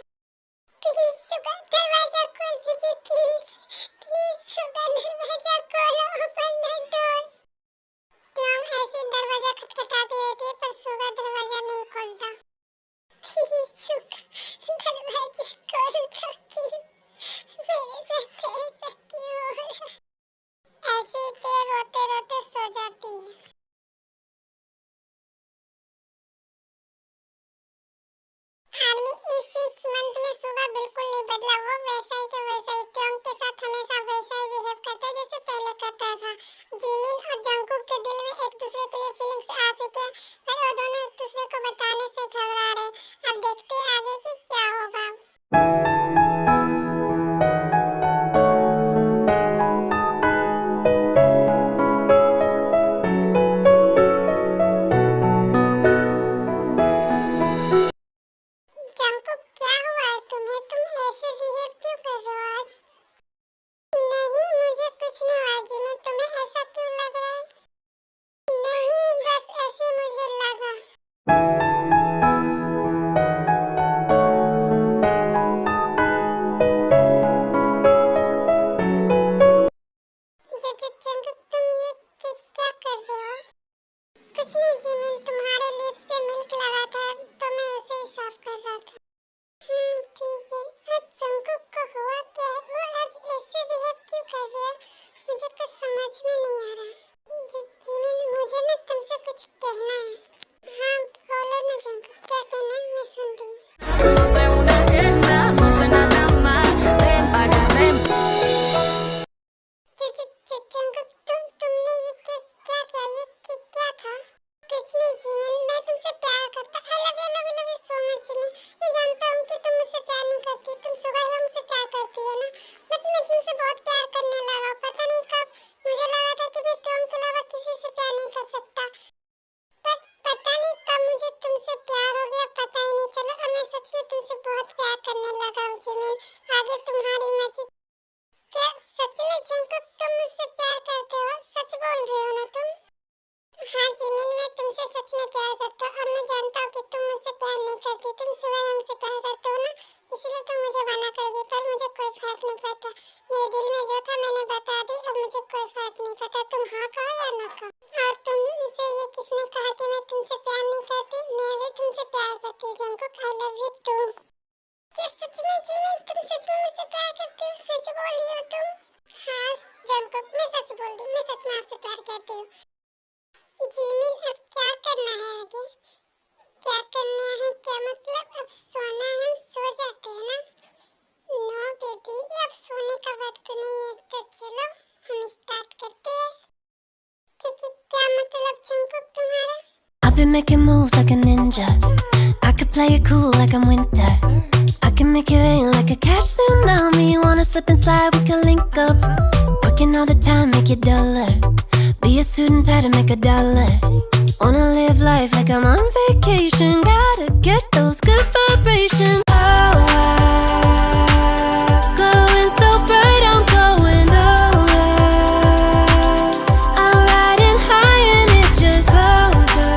प्लीज सुगा, दरवाजा खोल दीजिए, प्लीज प्लीज सुगा, दरवाजा खोलो, ओपन द डोर। त्यों ऐसे दरवाजा खटखटाती रहती है पर सुगा दरवाजा नहीं खोलता। प्लीज सुगा, दरवाजा मुझे बहुत प्यार करने लगा हूँ जिमिन, आगे तुम्हारी मर्जी। क्या सच में जंगकुक तुम मुझसे प्यार करते हो? सच बोल रहे हो ना तुम? हाँ जिमिन, मैं तुमसे सच में प्यार करता हूँ और मैं जानता हूँ कि तुम मुझसे प्यार नहीं करती, तुम सुबह से प्यार करते हो ना, इसलिए तुम मुझे मना करोगे, पर मुझे कोई फर्क नहीं पड़ता। मेरे दिल में जो था मैंने बता दी, अब मुझे कोई फर्क नहीं पड़ता, तुम हाँ कहो या ना कहो। और तुमसे ये किसने कहा कि मैं तुमसे प्यार नहीं करती? मैं भी तुमसे प्यार करती हूँ Jungkook, I love you too. क्या सच में जिमिन तुम सच में मुझसे प्यार करती हो? सच बोल रही हो तुम? हाँ जंगकुक, मैं सच बोल रही हूँ, मैं सच में आपसे प्यार करती हूँ। जिमिन अब क्या करना है आगे? क्या करना है? क्या मतलब अब सोना है? हम सो जाते हैं ना? नो बेबी, अब सोने का वक्त नहीं है, तो चलो हम स्टार्ट करते हैं। क्या मतलब जंगकुक तुम्हारा? I've been making moves like a ninja. I could play it cool like I'm winter. I can make it rain like a cash tsunami. You wanna slip and slide, we can link up. Working all the time, make it duller. Be a student, try to make a dollar. Wanna live life like I'm on vacation. Gotta get those good vibrations. Oh, glowing so bright, I'm going nowhere. I'm riding high and it's just closer.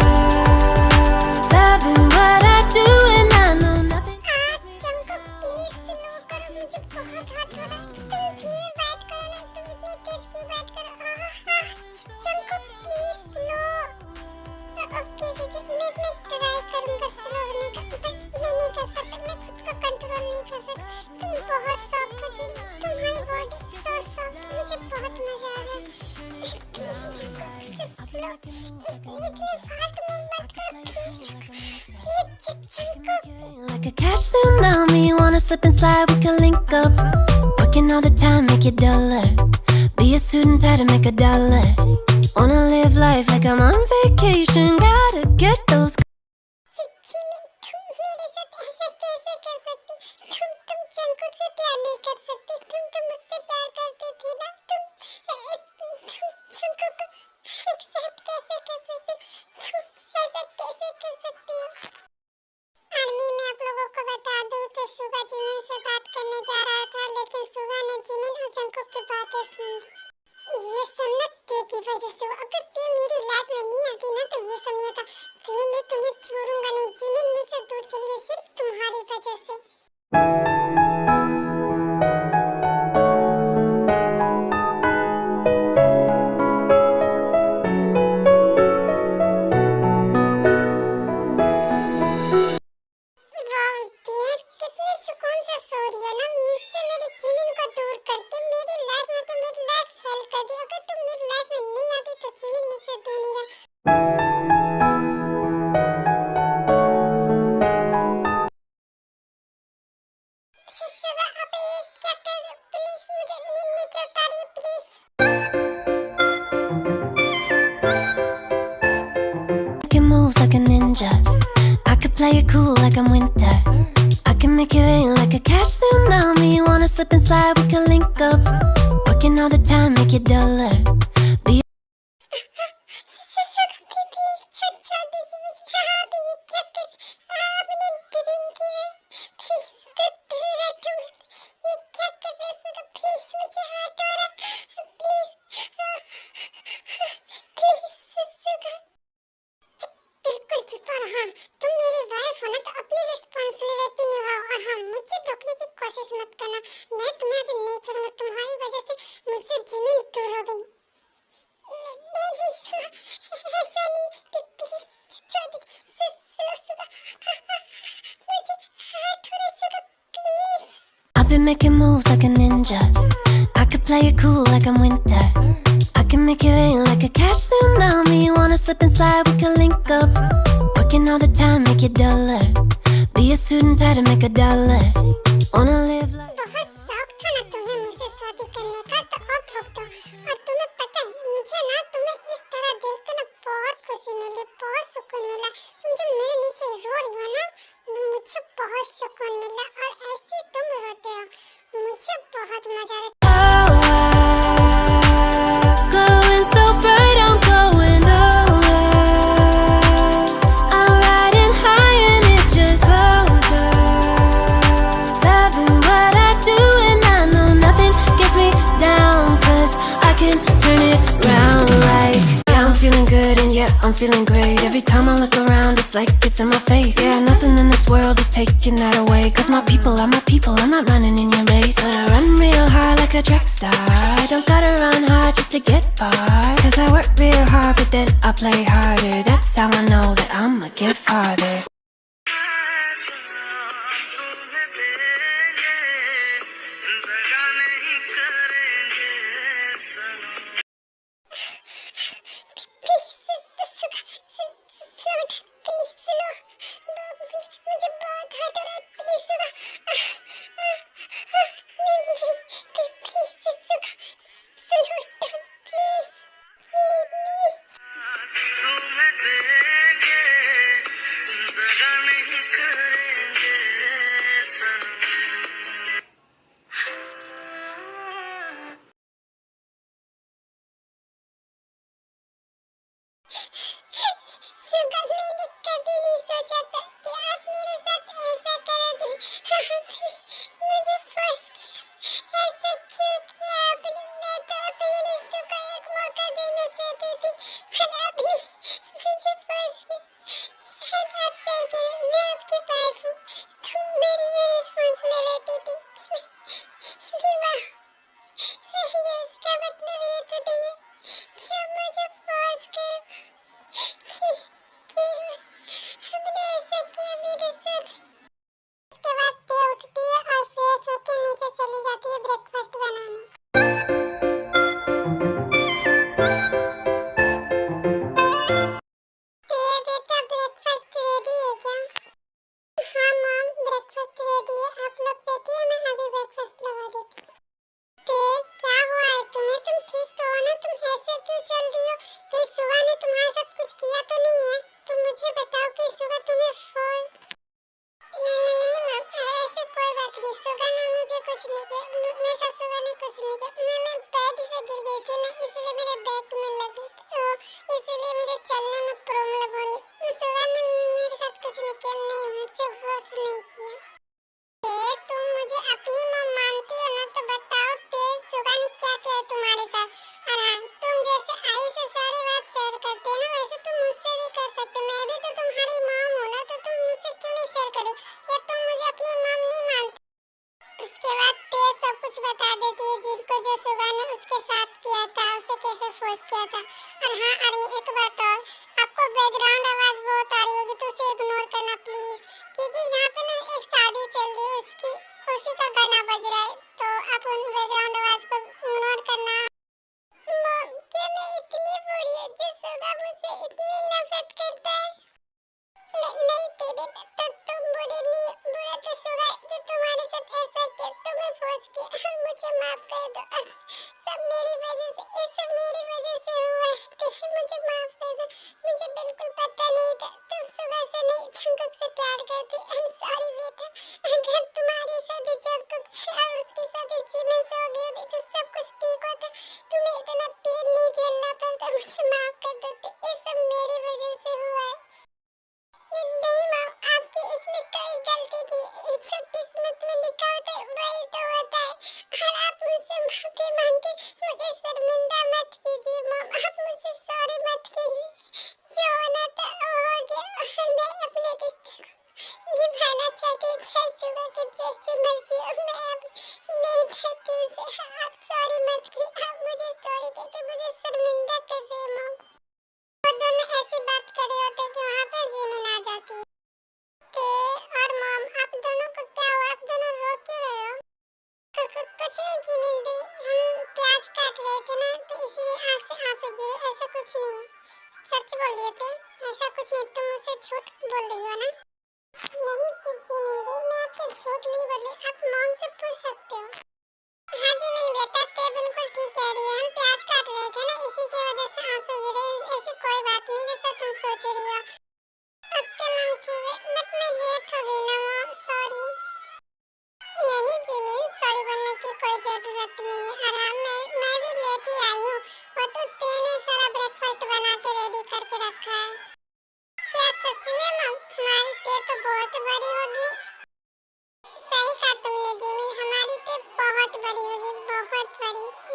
Loving what I do and I know nothing. Jungkook please slow करो, मुझे बहुत हॉट हो रहा है। तुम फिर बात करो ना, तुम इतनी तेज क्यों बात करो? Jungkook please slow. Okay baby, मैं ट्राई करूंगा स्लो होने का, पर मैं नहीं कर सकता, मैं खुद को कंट्रोल नहीं कर सकता। तुम बहुत सॉफ्ट हो जिमिन, तुम्हारी बॉडी सो सॉफ्ट, मुझे बहुत मजा आ रहा है। प्लीज जंगकुक स्लो, इतने फास्ट मूव मत करो please Jungkook. Like a cash tsunami, you wanna slip and slide, we can link up. Working all the time, make it duller. Be a student, try to make a dollar. Wanna live life like I'm on vacation. Gotta get those. Jimin, तुम मेरे साथ ऐसा कैसे कर सकती? तुम जंगकुक से प्यार नहीं कर सकती, तुम तो मुझसे प्यार करती थी ना? तुम जंगकुक को एक्सेप्ट कैसे कर सकती? तुम ऐसा कैसे कर सकती हो? आर्मी में आप लोगों को बता दूं तो सुगा जिमिन से बात करने जा रहा था, लेकिन सुगा ने जिमिन और जंगकुक की बातें सुन ली। ये सब ना ते की वजह से हुआ। अगर ते मेरी लाइफ में नहीं आती ना तो ये सब नहीं होता। ते मैं तुम्हें छोड़ूंगा नहीं जिमिन, मुझसे दूर चली गई सिर्फ तुम्हारी वजह से। वाह डियर, कितने सुकून से सो रही हो ना, मुझसे मेरी जिमिन को दूर करके मेरी लाइफ में आके मेरी लाइफ हेल कर दी। अगर तुम मेरी लाइफ में नहीं आती तो जिमिन मुझसे दूर नहीं रहा। सुगा आप ये क्या कर रहे हो? प्लीज मुझे नीचे उतारिए please. Making moves like a ninja. I could play it cool like I'm winter. I can make it rain like a cash tsunami. You wanna slip and slide, we can link up. Working all the time, make it duller. Be तुम मेरी वाइफ हो ना, तो अपनी रिस्पांसिबिलिटी निभाओ और हाँ मुझे रोकने की कोशिश मत करना। मैं तुम्हें आज नहीं छोड़ूंगा, तुम्हारी वजह से मुझसे जिमिन दूर हो गई। मैं भी ऐसा नहीं, प्लीज छोड़ दीजिए। मुझे थोड़ा सा please. I've been making moves like a ninja. I could play it cool like I'm winter. I can make it rain like a cash tsunami. You wanna slip and slide, we can link up. Working all the time, make it duller. Be a student, try to make a dollar. Wanna live life. बहुत शौक था ना तुम्हें मुझसे शादी करने का, तो अब भुगतो। और तुम्हें पता है मुझे ना तुम्हें इस तरह देख के ना बहुत खुशी मिली, बहुत सुकून मिला। तुम जब मेरे नीचे रो रही हो ना, मुझे बहुत सुकून मिला और ऐसे तुम रोते हो, मुझे बहुत मजा आता है। Glowing so bright, I'm going nowhere. I'm riding high and it's just closer. I'm feeling great. Every time I look around, it's like it's in my face. Yeah, nothing in this world is taking that away. Cause my people are my people, I'm not running in your race. But I run real hard like a track star. I don't gotta run hard just to get far. Cause I work real hard, but then I play harder. That's how I know that I'ma get farther.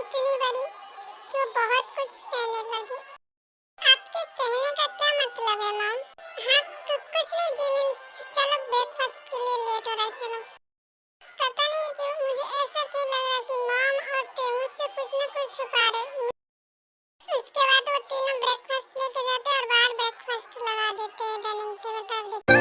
इतनी बड़ी कि वो बहुत कुछ सहने लगी। आपके कहने का क्या क्यों लग रहा है कि मॉम और ते मुझसे कुछ न कुछ छुपा रहे। उसके बाद वो तीनों ब्रेकफास्ट लेके जाते हैं और बाहर ब्रेकफास्ट लगा देते हैं डाइनिंग टेबल पर।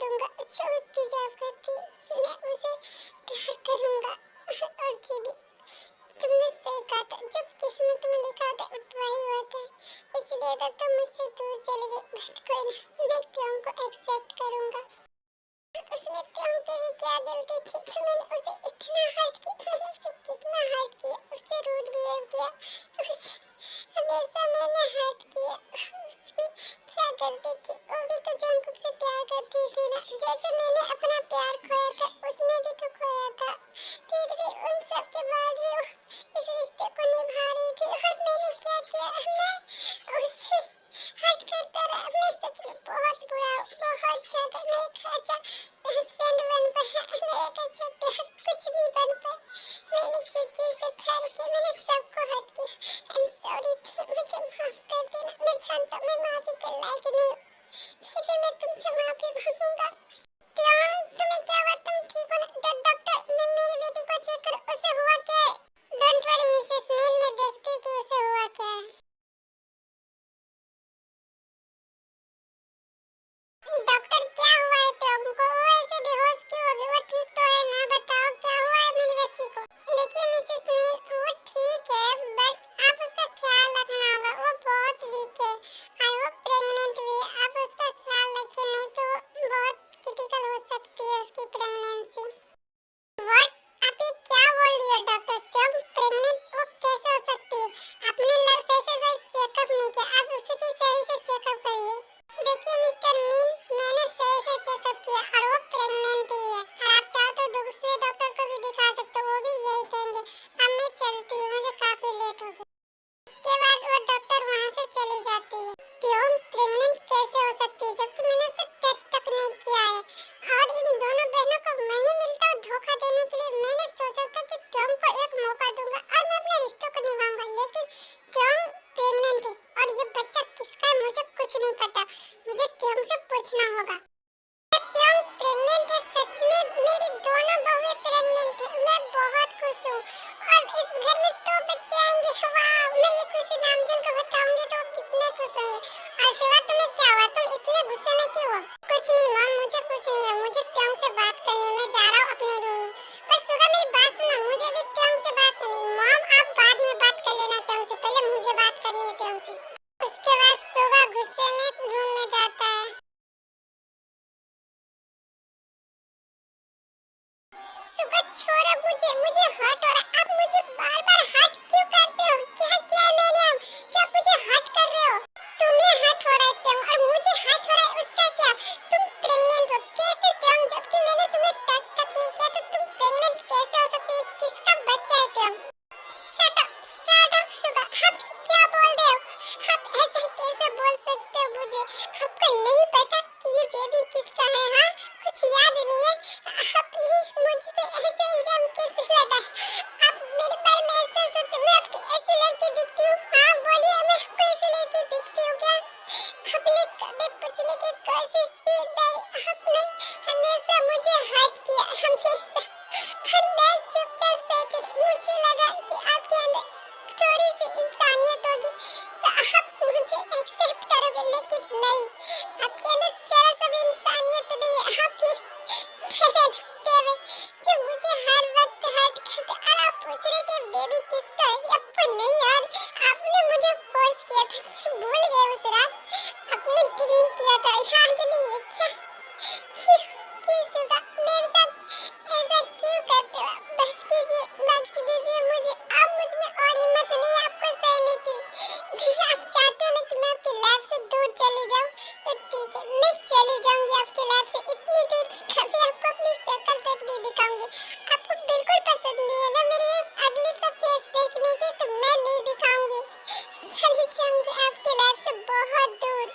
दूंगा जो डिजर्व करती है, मैं उसे प्यार करूंगा। और जी भी तुमने सही कहा था, जब किस्मत में लिखा होता है वही होता है, इसलिए तो तुम मुझसे दूर चले गए। बट कोई ना, मैं त्यों को एक्सेप्ट करूंगा। उसने त्यों की भी क्या गलती थी जो मैंने उसे इतना हर्ट किया, मैंने उसे कितना हर्ट किया, उससे रूड बिहेव किया, उसे हमेशा मैंने हर्ट किया। उसकी क्या गलती थी? वो भी तो जंकुक से प्यार करती थी ना, जैसे मैंने अपना प्यार खोया था उसने भी तो खोया था। फिर भी उन सब के बाद भी वो इस रिश्ते को निभा रही थी, और मैंने क्या किया? मैं उससे हट करता रहा। मैं सच में बहुत बुरा हूँ, बहुत ज्यादा। मैं एक अच्छा हस्बैंड बन पाया, मैं एक अच्छा प्यार कुछ नहीं बन पाया। मैंने किसी से ठहर के मैंने सबको हट किया। I'm sorry थी, मुझे माफ कर देना। मैं जानता हूँ मैं माफी के लायक नहीं हूँ, फिर भी मैं तुमसे माफी मांगूंगा। त्यों, तुम्हें क्या हुआ? तुम ठीक हो ना? डॉक्टर ने मेरी बेटी को चेक करो, उसे हुआ क्या है? डोंट वरी मिसेस मीन, मैं देखती हूँ कि उसे हुआ क्या है। डॉक्टर क्या हुआ है त्यों को? वो ऐसे बेहोश क्यों हो गई? वो ठीक तो है ना? बताओ क्या हुआ है मेरी बच्ची को? देखिए मिसेस मीन, वो ठीक है, बट आप उसका ख्याल रखना होगा। वो बहुत वीक है और वो प्रेग्नेंट भी है। आप उसका ख्याल रखिए, नहीं तो बहुत क्रिटिकल हो सकती है उसकी प्रेगनेंसी। व्हाट? आप ये क्या बोल रही हो डॉक्टर? त्यों प्रेग्नेंट वो कैसे हो सकती है? आपने सही से चेकअप नहीं किया, आप उसकी सही से चेकअप करिए। देखिए मिस्टर मीन, मैंने सही से चेकअप किया और वो प्रेग्नेंट ही है। और आप चाहो तो दूसरे डॉक्टर को भी दिखा सकते हो, वो भी यही कहेंगे। अब मैं चलती हूँ, मुझे काफी लेट हो गई। उसके बाद वो डॉक्टर वहाँ से चली जाती है। त्यों प्रेग्नेंट कैसे हो सकती है जबकि मैंने उसे टच तक नहीं किया है? और इन दोनों बहनों को मैं ही मिलता हूँ धोखा देने के लिए। मैंने सोचा था कि त्यों को एक मौका दूंगा और मैं अपने रिश्तों को निभाऊंगा, लेकिन त्यों प्रेग्नेंट है और ये बच्चा किसका है मुझे कुछ नहीं पता। मुझे त्यों से पूछना होगा। त्यों प्रेग्नेंट है सच में? मेरी दोनों बहुएं प्रेग्नेंट है। मैं बहुत खुश हूँ और इस घर में 2 बच्चे आएंगे। वाह, मैं ये खुशी नामजन को बताऊंगी तो वो कितने खुश होंगे। और शिवा, तुम्हें क्या हुआ? तुम इतने गुस्से में क्यों हो? कुछ नहीं मॉम, मुझे कुछ नहीं है। मुझे त्यों से बात करनी है, मैं जा रहा हूँ अपने रूम में। पर सुगा मेरी बात सुनो, मुझे भी त्यों से बात करनी है। मॉम आप बाद में बात कर लेना त्यों से, पहले मुझे बात करनी है त्यों से। उसके बाद सुगा गुस्से में रूम में जाता है। सुगा छोड़ो मुझे, मुझे हर्ट हो रहा है। आप मुझे बार बार हर्ट क्यों करते हो? क्या किया है मैंने अब जो आप मुझे हर्ट कर रहे हो? तुम्हें हर्ट हो रहा है त्यों और मुझे हर्ट हो रहा है, उसका क्या? तुम प्रेग्नेंट हो कैसे त्यों? जबकि मैंने तुम्हें टच तक नहीं किया, तो तुम प्रेग्नेंट कैसे हो सकती है? किसका बच्चा है त्यों? शट अप सुगा, आप क्या बोल रहे हो? आप ऐसे कैसे बोल सकते हो मुझे? आपको नहीं पता कि ये बेबी किसका है? हाँ, कुछ याद नहीं है? आपने मुझ पे ऐसे इल्जाम कैसे लगाए? आप मेरे बारे में ऐसे सोचते? मैं आपकी ऐसी लड़की दिखती हूँ? हाँ बोलिए, मैं आपको ऐसी लड़की दिखती हूँ क्या? आपने कभी पूछने की कोशिश की नहीं? आपने हमेशा मुझे हर्ट किया, हमेशा। और मैं चुपचाप सहती रही। मुझे लगा कि आपके अंदर थोड़ी सी इंसानियत होगी तो आप मुझे एक्सेप्ट करोगे, लेकिन नहीं, आपके अंदर जरा सा भी इंसानियत नहीं है। आप ये डेविल जो मुझे हर वक्त हर्ट करते, और आप पूछ रहे कि बेबी किसका है? आपको नहीं याद? आपने मुझे फोर्स किया था कि भूल गए उस रात? आपने ड्रिंक किया था, याद नहीं है क्या? क्यों सुगा मेरे साथ ऐसा क्यों करते हो? बस कीजिए, बख्श दीजिए मुझे। अब मुझ में और हिम्मत नहीं है आपको सहने की। आप चाहते हो ना कि मैं आपकी लाइफ से दूर चली जाऊं, तो ठीक है, मैं चली जाऊंगी आपकी लाइफ से इतनी दूर कि कभी आपको अपनी शक्ल तक नहीं दिखाऊंगी। आपको बिल्कुल पसंद नहीं है ना मेरी अगली सा फेस देखने की, तो मैं नहीं दिखाऊंगी। चली जाऊंगी आपकी लाइफ से बहुत दूर।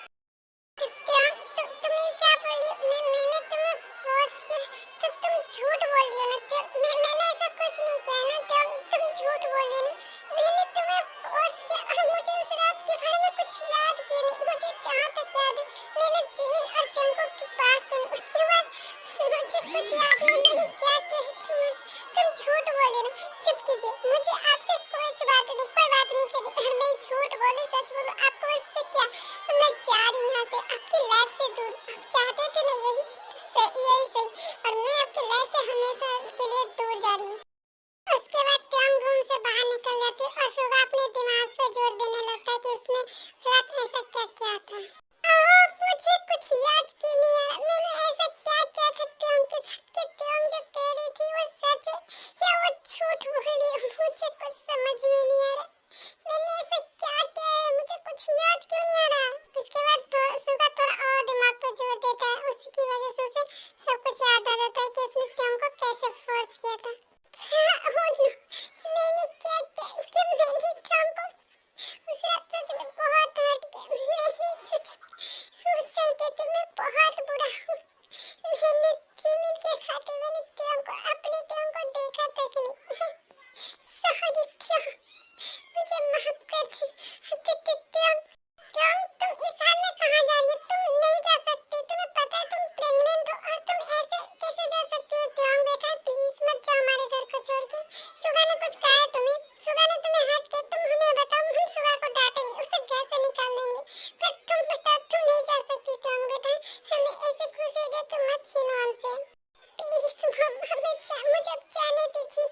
तुम्हें क्या बोल रही हो? मैंने तुम्हें फोर्स किया तो तुम झूठ बोल रही हो ना? मैंने ऐसा कुछ नहीं किया ना? तुम झूठ बोल रही हो ना? मैंने तुम्हें फोर्स किया और मुझे उस रात के बारे में कुछ याद किया नहीं। मुझे जहाँ तक याद है मैंने जिमिन और जंकुक की बात सुनी, उसके बाद मुझे कुछ याद नहीं। मैंने क्या किया? तुम झूठ बोल रही हो ना? चुप कीजिए, मुझे आपसे कोई बात नहीं करनी। और मैं झूठ बोलूं सच बोलूं, आपको इससे क्या? मैं जा रही हूँ यहाँ से, आपकी लाइफ से दूर। आप चाहते थे ना यही, गई और मैं आपकी लाइफ से हमेशा के लिए दूर जा रही हूँ। उसके बाद त्योंग रूम से बाहर निकल जाती है और सुगा अपने दिमाग पे जोर देने लगता है कि उसने रात में ऐसा क्या किया था। मुझे कुछ याद क्यों नहीं आ रहा, मैंने ऐसा क्या किया था त्योंग के साथ कि त्योंग जो कह रही थी वो सच है या वो झूठ बोल रही है, मुझे कुछ समझ में नहीं आ रहा। मैंने ऐसा क्या किया है, मुझे कुछ याद क्यों नहीं आ रहा। उसके बाद तो सुगा थोड़ा और दिमाग पे जोर देता है, उसी की वजह से उसे सब कुछ याद आ जाता है कि उसने त्योंग को कैसे फोर्स किया था। क्या मैंने क्या किया कि मैंने त्योंग को उस रात सच में बहुत हर्ट किया। मैंने सही कहती मैं बहुत बुरा हूँ। मैंने जीमित के खाते मैंने त्योंग को अपने त्योंग को देखा तक नहीं। सॉरी त्योंग, मुझे माफ कर दे। त्योंग तुम इस हाल में कहाँ जा रही हो? तुम नहीं जा सकती, तुम्हें पता है तुम प्रेग्नेंट हो और तुम ऐसे कैसे जा सकती हो? त्योंग बेटा प्लीज मत जाओ हमारे घर को छोड़ के। सुगा ने कुछ कहा है तुम्हें? सुगा ने तुम्हें हर्ट किया? तुम हमें बताओ, हम सुगा को डांटेंगे, उसे घर से निकाल देंगे, पर तुम बताओ तुम नहीं जा सकती त्योंग बेटा। हमें ऐसे खुशी दे के मत छीनो हमसे प्लीज। मुझे अब जाने दीजिए,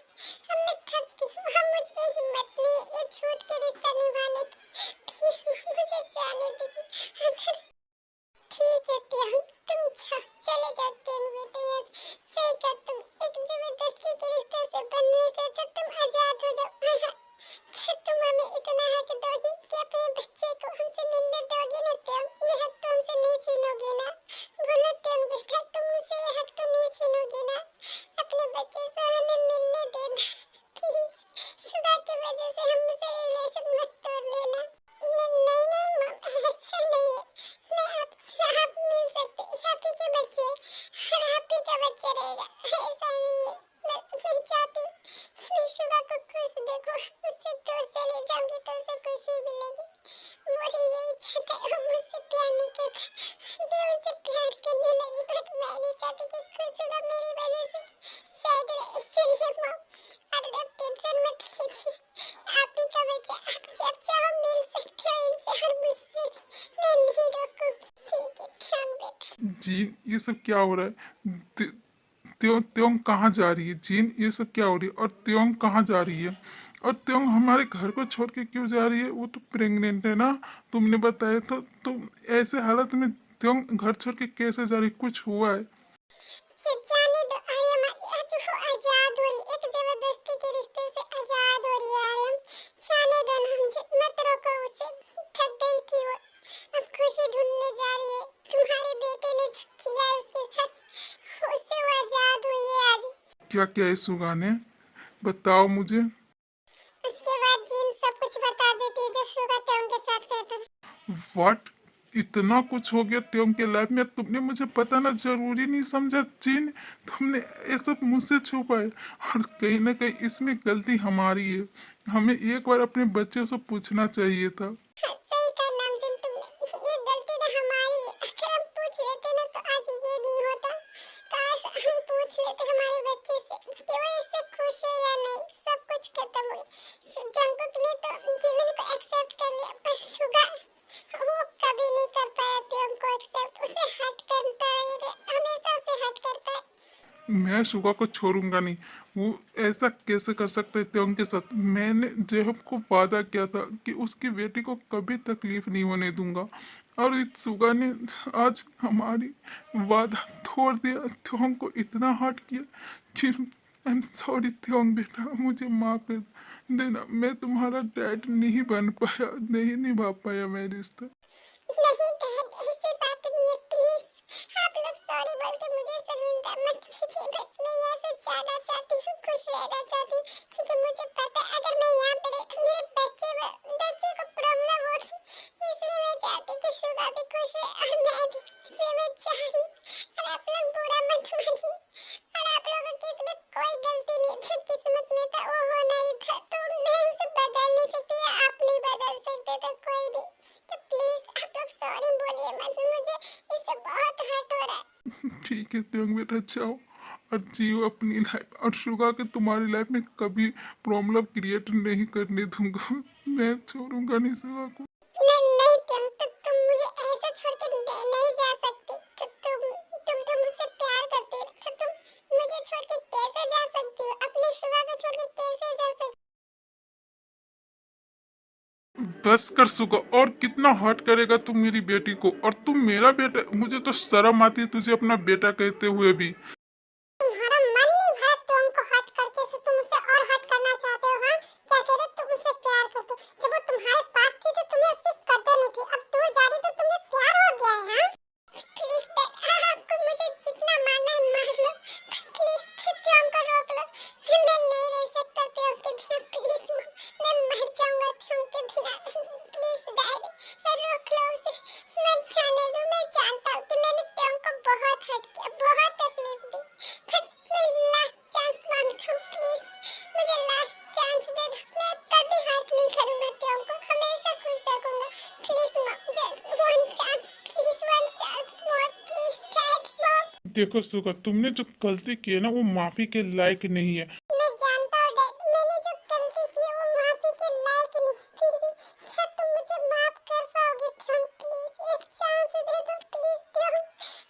मैं थक गई हूँ, हम मुझ में हिम्मत नहीं है ये झूठ के रिश्ता निभाने की। प्लीज मुझे जाने दीजिए। अगर ठीक है त्योंग तुम जाओ, चले जाओ त्योंग बेटे। यस सही कहा, तुम एक जबरदस्ती के रिश्ते से बनने से अच्छा तुम आजाद हो जाओ। क्या तुम हमें इतना हक दोगी कि अपने बच्चे को हमसे मिलने दोगी ना त्योंग? ये हक तो हमसे नहीं छीनोगी ना? बोलो त्योंग बेटा, तुम मुझसे ये हक तो नहीं छीनोगी ना? अपने बच्चे से हमें मिलने देना प्लीज। सुगा की वजह से हमसे रिलेशन मत तोड़ लेना। नहीं नहीं मम, ऐसा नहीं है। आप मिल सकते, आप ही के बच्चे और आप ही का बच्चा रहेगा, ऐसा नहीं है। मैं चाहती हूँ कि मैं सुगा को खुश देखूं, उससे दूर चले जाऊंगी तो उसे खुशी मिलेगी। मुझे यही चाहता है, वो मुझसे प्यार नहीं करता, मैं उनसे प्यार करने लगी, बट मैं नहीं चाहती कि खुश सुगा मेरी वजह से सैड रहे। इसलिए मम आप टेंशन मत लीजिए, आप ही का बच्चा, आप जब चाहो मिल सकते हो इनसे और मुझसे भी, मैं नहीं रोकूंगी। ठीक है त्योंग बेटा। जीन ये सब क्या हो रहा है? त्योंग कहाँ जा रही है? जीन ये सब क्या हो रही है? और त्योंग कहाँ जा रही है? और त्योंग हमारे घर को छोड़ के क्यों जा रही है? वो तो प्रेग्नेंट है ना, तुमने बताया। तो तुम ऐसे हालत में त्योंग घर छोड़ के कैसे जा रही है? कुछ हुआ है? जाने दो आर्यम, आज वो आजाद हो रही, एक जबरदस्ती के रिश्ते से आजाद हो रही है आर्यम। जाने दो ना मुझे, मत रोको उसे, थक गई थी वो, अब खुशी ढूंढने जा रही है। तुम्हारे बेटे ने जो किया है उसके साथ, उससे वो आजाद हुई है आज। क्या क्या है सुगा ने? बताओ मुझे। उसके बाद जीन सब कुछ बता देती है जो सुगा त्योंग के साथ करता था। व्हाट? इतना कुछ हो गया त्योंग के लाइफ में? तुमने मुझे बताना जरूरी नहीं समझा जीन? तुमने ये सब मुझसे छुपाए, और कहीं ना कहीं इसमें गलती हमारी है। हमें एक बार अपने बच्चे से पूछना चाहिए था। सही कहा नामजन तुमने, ये गलती तो हमारी है। अगर हम पूछ लेते ना तो आज ये नहीं होता। काश हम पूछ लेते हमारे बच्चे से कि वो इससे खुश है या नहीं, सब कुछ खत्म हो गया। जंगकुक ने तो जीवन को एक्सेप्ट कर लिया, पर सुगा वो कभी नहीं कर पाया त्योंग को एक्सेप्ट। उसे हट करता रहेगा, हमेशा उसे हट करता है। मैं सुगा को छोड़ूंगा नहीं। वो ऐसा कैसे कर सकते हैं त्योंग के साथ? मैंने जेहब को वादा किया था कि उसकी बेटी को कभी तकलीफ नहीं होने दूंगा, और इस सुगा ने आज हमारी वादा तोड़ दिया, त्योंग को इतना हर्ट किया कि आई एम सॉरी त्योंग बेटा, मुझे माफ कर देना। मैं तुम्हारा डैड नहीं बन पाया, नहीं निभा पाया मैं रिश्ता। नहीं डैड, ऐसी बात नहीं है, प्लीज आप लोग सॉरी बोल के मुझे शर्मिंदा मत कीजिए। बस मैं यहाँ से जाना चाहती हूँ, खुश रहना चाहती हूँ, क्योंकि मुझे पता है अगर मैं यहाँ पे रही तो मेरे बच्चे को प्रॉब्लम होगी। इसलिए मैं चाहती कि सुगा भी खुश है और मैं भी, इसलिए मैं चाह रही हूँ। और आप लोग बुरा मत मानिए, और आप लोगों की इसमें कोई गलती नहीं, जो किस्मत में था वो होना ही था। तो मैं उसे बदल नहीं सकती, या आप नहीं बदल सकते, तो कोई भी। तो प्लीज आप लोग सॉरी बोलिए मत, मुझे इससे बहुत हर्ट हो रहा है। ठीक है त्योंग बेटा, जाओ और जियो अपनी लाइफ, और सुगा के तुम्हारी लाइफ में कभी प्रॉब्लम क्रिएट नहीं करने दूंगा। मैं छोड़ूंगा नहीं सुगा को। नहीं त्योंग, तुम मुझे ऐसे छोड़ के नहीं जा सकती। तुम तो मुझसे प्यार करते हो, बस कर सुगा, और कितना हर्ट करेगा तू मेरी बेटी को, और तू मेरा बेटा, मुझे तो शर्म आती है तुझे अपना बेटा कहते हुए भी। तुम्हारा मन नहीं भरा तो हमको हट करके से तुम उसे और हट करना चाहते हो। हाँ, क्या कह रहे तुम उससे प्यार करते हो, जब वो तुम्हारे पास थी तो तुम्हें उसकी कदर नहीं थी, अब दूर जा रही तो तुम्हें प्यार हो गया है। हाँ प्लीज डैड, आपको मुझे जितना मारना है मार लो, प्लीज प्रियम को रोक लो, मैं नहीं रह सकता प्रियम के बिना, प्लीज मैं मर जाऊंगा प्रियम के बिना, प्लीज डैड रोक लो उसे, मत जाने दो। मैं जानता हूँ कि मैंने प्रियम को बहुत हर्ट किया, बहुत तकलीफ दी, बट मैं लास्ट चांस मांगता हूँ, प्लीज मुझे लास्ट चांस दे दो, मैं कभी हर्ट नहीं करूंगा प्रियम को, हमेशा खुश रखूंगा, please just one chance, please one chance more, please dad mom. देखो सुगा, तुमने जो गलती की है ना वो माफी के लायक नहीं है। मैं जानता हूँ डैड, मैंने जो गलती की है वो माफी के लायक नहीं, फिर भी क्या तुम मुझे माफ कर पाओगे थ्योन? प्लीज एक चांस दे दो प्लीज थ्योन,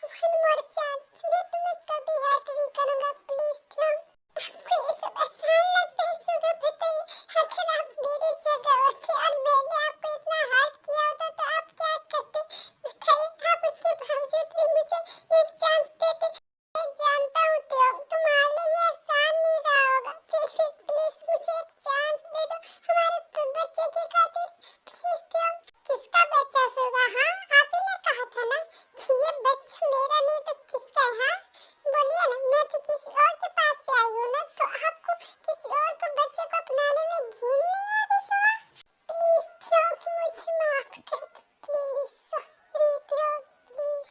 वन मोर चांस, मैं तुम्हें कभी हर्ट नहीं करूंगा प्लीज थ्योन। आपको ये सब आसान लगता है सुगा? बताइए, अगर आप मेरी जगह होते और मैंने आपको इतना हर्ट किया होता तो आप क्या करते? बताइए, आप उसके बावजूद भी मुझे एक चांस देते। मैं जानता हूँ थ्योन, तुम्हारे लिए ये आसान नहीं रहा होगा, फिर भी प्लीज मुझे एक चांस दे दो हमारे बच्चे की खातिर, प्लीज थ्योन। किसका बच्चा सुगा? हाँ, आप ही ने कहा था ना कि ये बच्चा मेरा नहीं तो किसका है? हाँ बोलिए ना, मैं तो किसी और के पास से आई हूँ ना, तो आपको किसी और को बच्चे को अपनाने में घिन नहीं हो रही सुगा? प्लीज थ्योन मुझे माफ कर दो, प्लीज सॉरी थ्योन, प्लीज।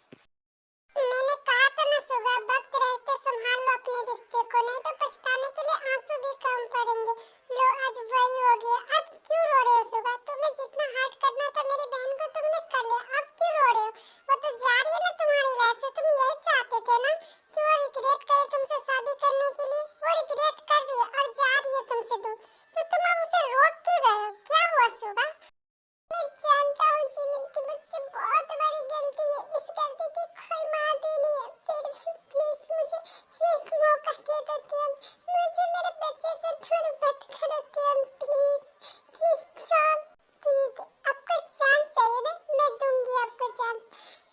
मैंने कहा था ना सुबह, वक्त रहते संभाल लो अपने रिश्ते को, नहीं तो पछताने के लिए आंसू भी कम पड़ेंगे। लो आज वही हो गया, अब क्यों रो रहे हो सुबह? तुम्हें जितना हर्ट करना था मेरी बहन को तुमने कर लिया, अब क्यों रो रहे हो? वो तो जा रही है ना तुम्हारी लाइफ से, तुम यही चाहते थे ना कि वो रिग्रेट करे तुमसे शादी करने के लिए, वो रिग्रेट कर रही है और जा रही है तुमसे दूर, तो तुम अब उसे रोक क्यों रहे हो? क्या हुआ सुबह? मैं जानता हूँ जिमिन की मुझसे बहुत बड़ी गलती है, इस गलती की कोई माफी नहीं है, फिर भी प्लीज मुझे एक मौका दे दो थ्योन, मुझे मेरे बच्चे से दूर मत करो थ्योन, प्लीज प्लीज थ्योन। ठीक है, आपको चांस चाहिए ना, मैं दूंगी आपको चांस,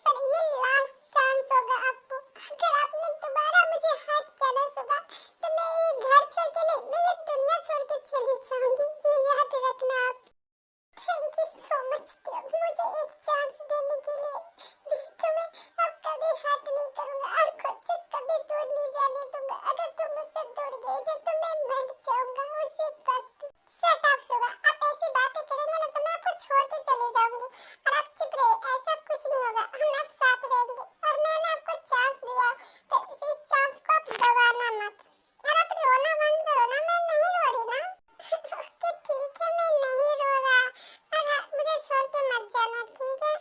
पर ये लास्ट चांस होगा आपको। अगर आपने दोबारा मुझे हर्ट किया ना सुबह, तो मैं ये घर छोड़ के नहीं, मैं ये दुनिया छोड़ के चली जाऊंगी, ये याद रखना आप। थैंक यू सो मच थ्योन, मुझे एक चांस देने के लिए। मैं तुम्हें अब कभी हर्ट नहीं करूंगा और खुद से कभी दूर नहीं जाने दूंगा, अगर तुम मुझसे दूर गए थे तो मैं मर जाऊंगा उसी वक्त। शट अप सुगा, आप ऐसी बातें करेंगे ना तो मैं आपको छोड़ के चली जाऊंगी, और आप चुप रहिए, ऐसा कुछ नहीं होगा, हम आप साथ रहेंगे, और मैंने आपको चांस दिया तो इस चांस को आप गवाना मत, और आप रोना बंद करो ना, मैं नहीं रो रही ना। ओके ठीक है, मैं नहीं रो रहा, और हाँ, मुझे छोड़ के मत जाना, ठीक है?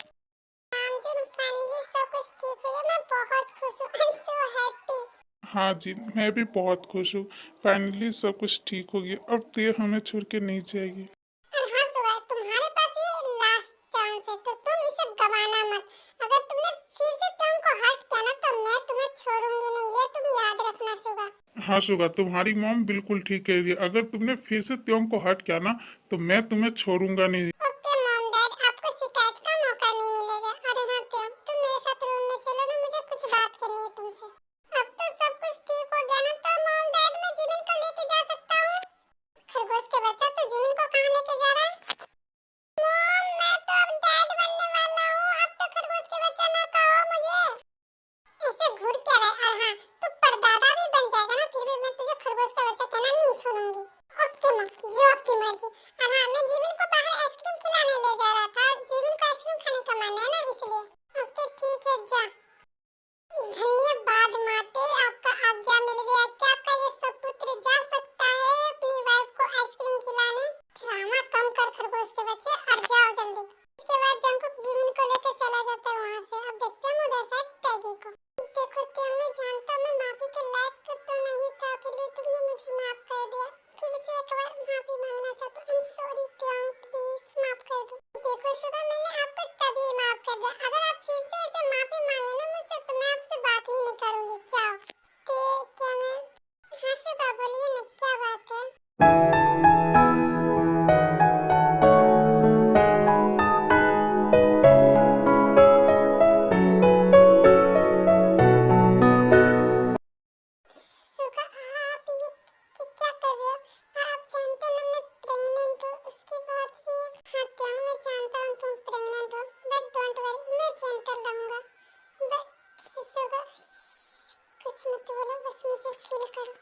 फाइनली सब कुछ ठीक हो गया, मैं बहुत खुश हूँ, आई एम सो हैप्पी। हाँ जी, मैं भी बहुत खुश हूँ, फाइनली सब कुछ ठीक हो गया, अब ते हमें छोड़ के नहीं जाएगी। और हाँ सुगा, तुम्हारे पास ये लास्ट चांस है तो तुम इसे गवाना मत, अगर तुमने फिर से तुमको हर्ट किया ना तो मैं तुम्हें छोड़ूंगी नहीं, ये तुम याद रखना सुगा। हाँ सुगा, तुम्हारी मॉम बिल्कुल ठीक कह रही है, अगर तुमने फिर से त्यों को हर्ट किया ना तो मैं तुम्हें छोड़ूंगा नहीं। ओके मॉम डैड, आपको शिकायत का मौका नहीं मिलेगा, और हाँ तुम मेरे साथ रूम में चलो ना, मुझे कुछ बात करनी है तुमसे। अब तो सब कुछ ठीक हो गया ना, तो मॉम डैड मैं जिमिन को लेके जा सकता हूँ? खरगोश के बच्चा, तो जिमिन को कहाँ लेके जा रहा है? मॉम मैं तो अब डैड बनने वाला हूँ, अब तो खरगोश के बच्चा ना कहो मुझे, ऐसे घूर क्या रहा है? और हाँ, तू परदादा भी बन जाएगा ना, फिर भी मैं तुझे खरगोश का बच्चा कहना नहीं छोड़ूंगी। ओके मॉम, जो आपकी मर्जी। और हाँ, मैं जिमिन को बाहर आइसक्रीम बस मुझे फील करो।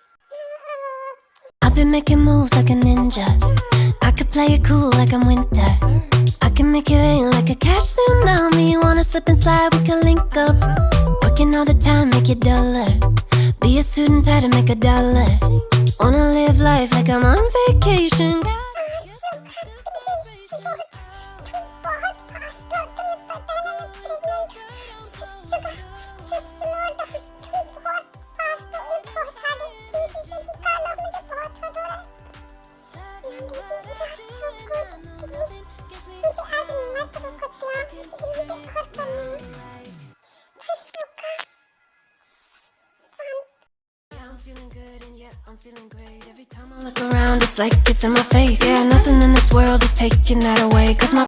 I've been making moves like a ninja. I could play it cool like I'm winter. I can make it rain like a cash tsunami. You wanna slip and slide, we can link up. Working all the time, make it duller. Be a student, try to make a dollar. Wanna live life like I'm on vacation. I'm feeling good and yeah, I'm feeling great. Every time I look around, it's like it's in my face. Yeah, nothing in this world is taking that away. 'Cause my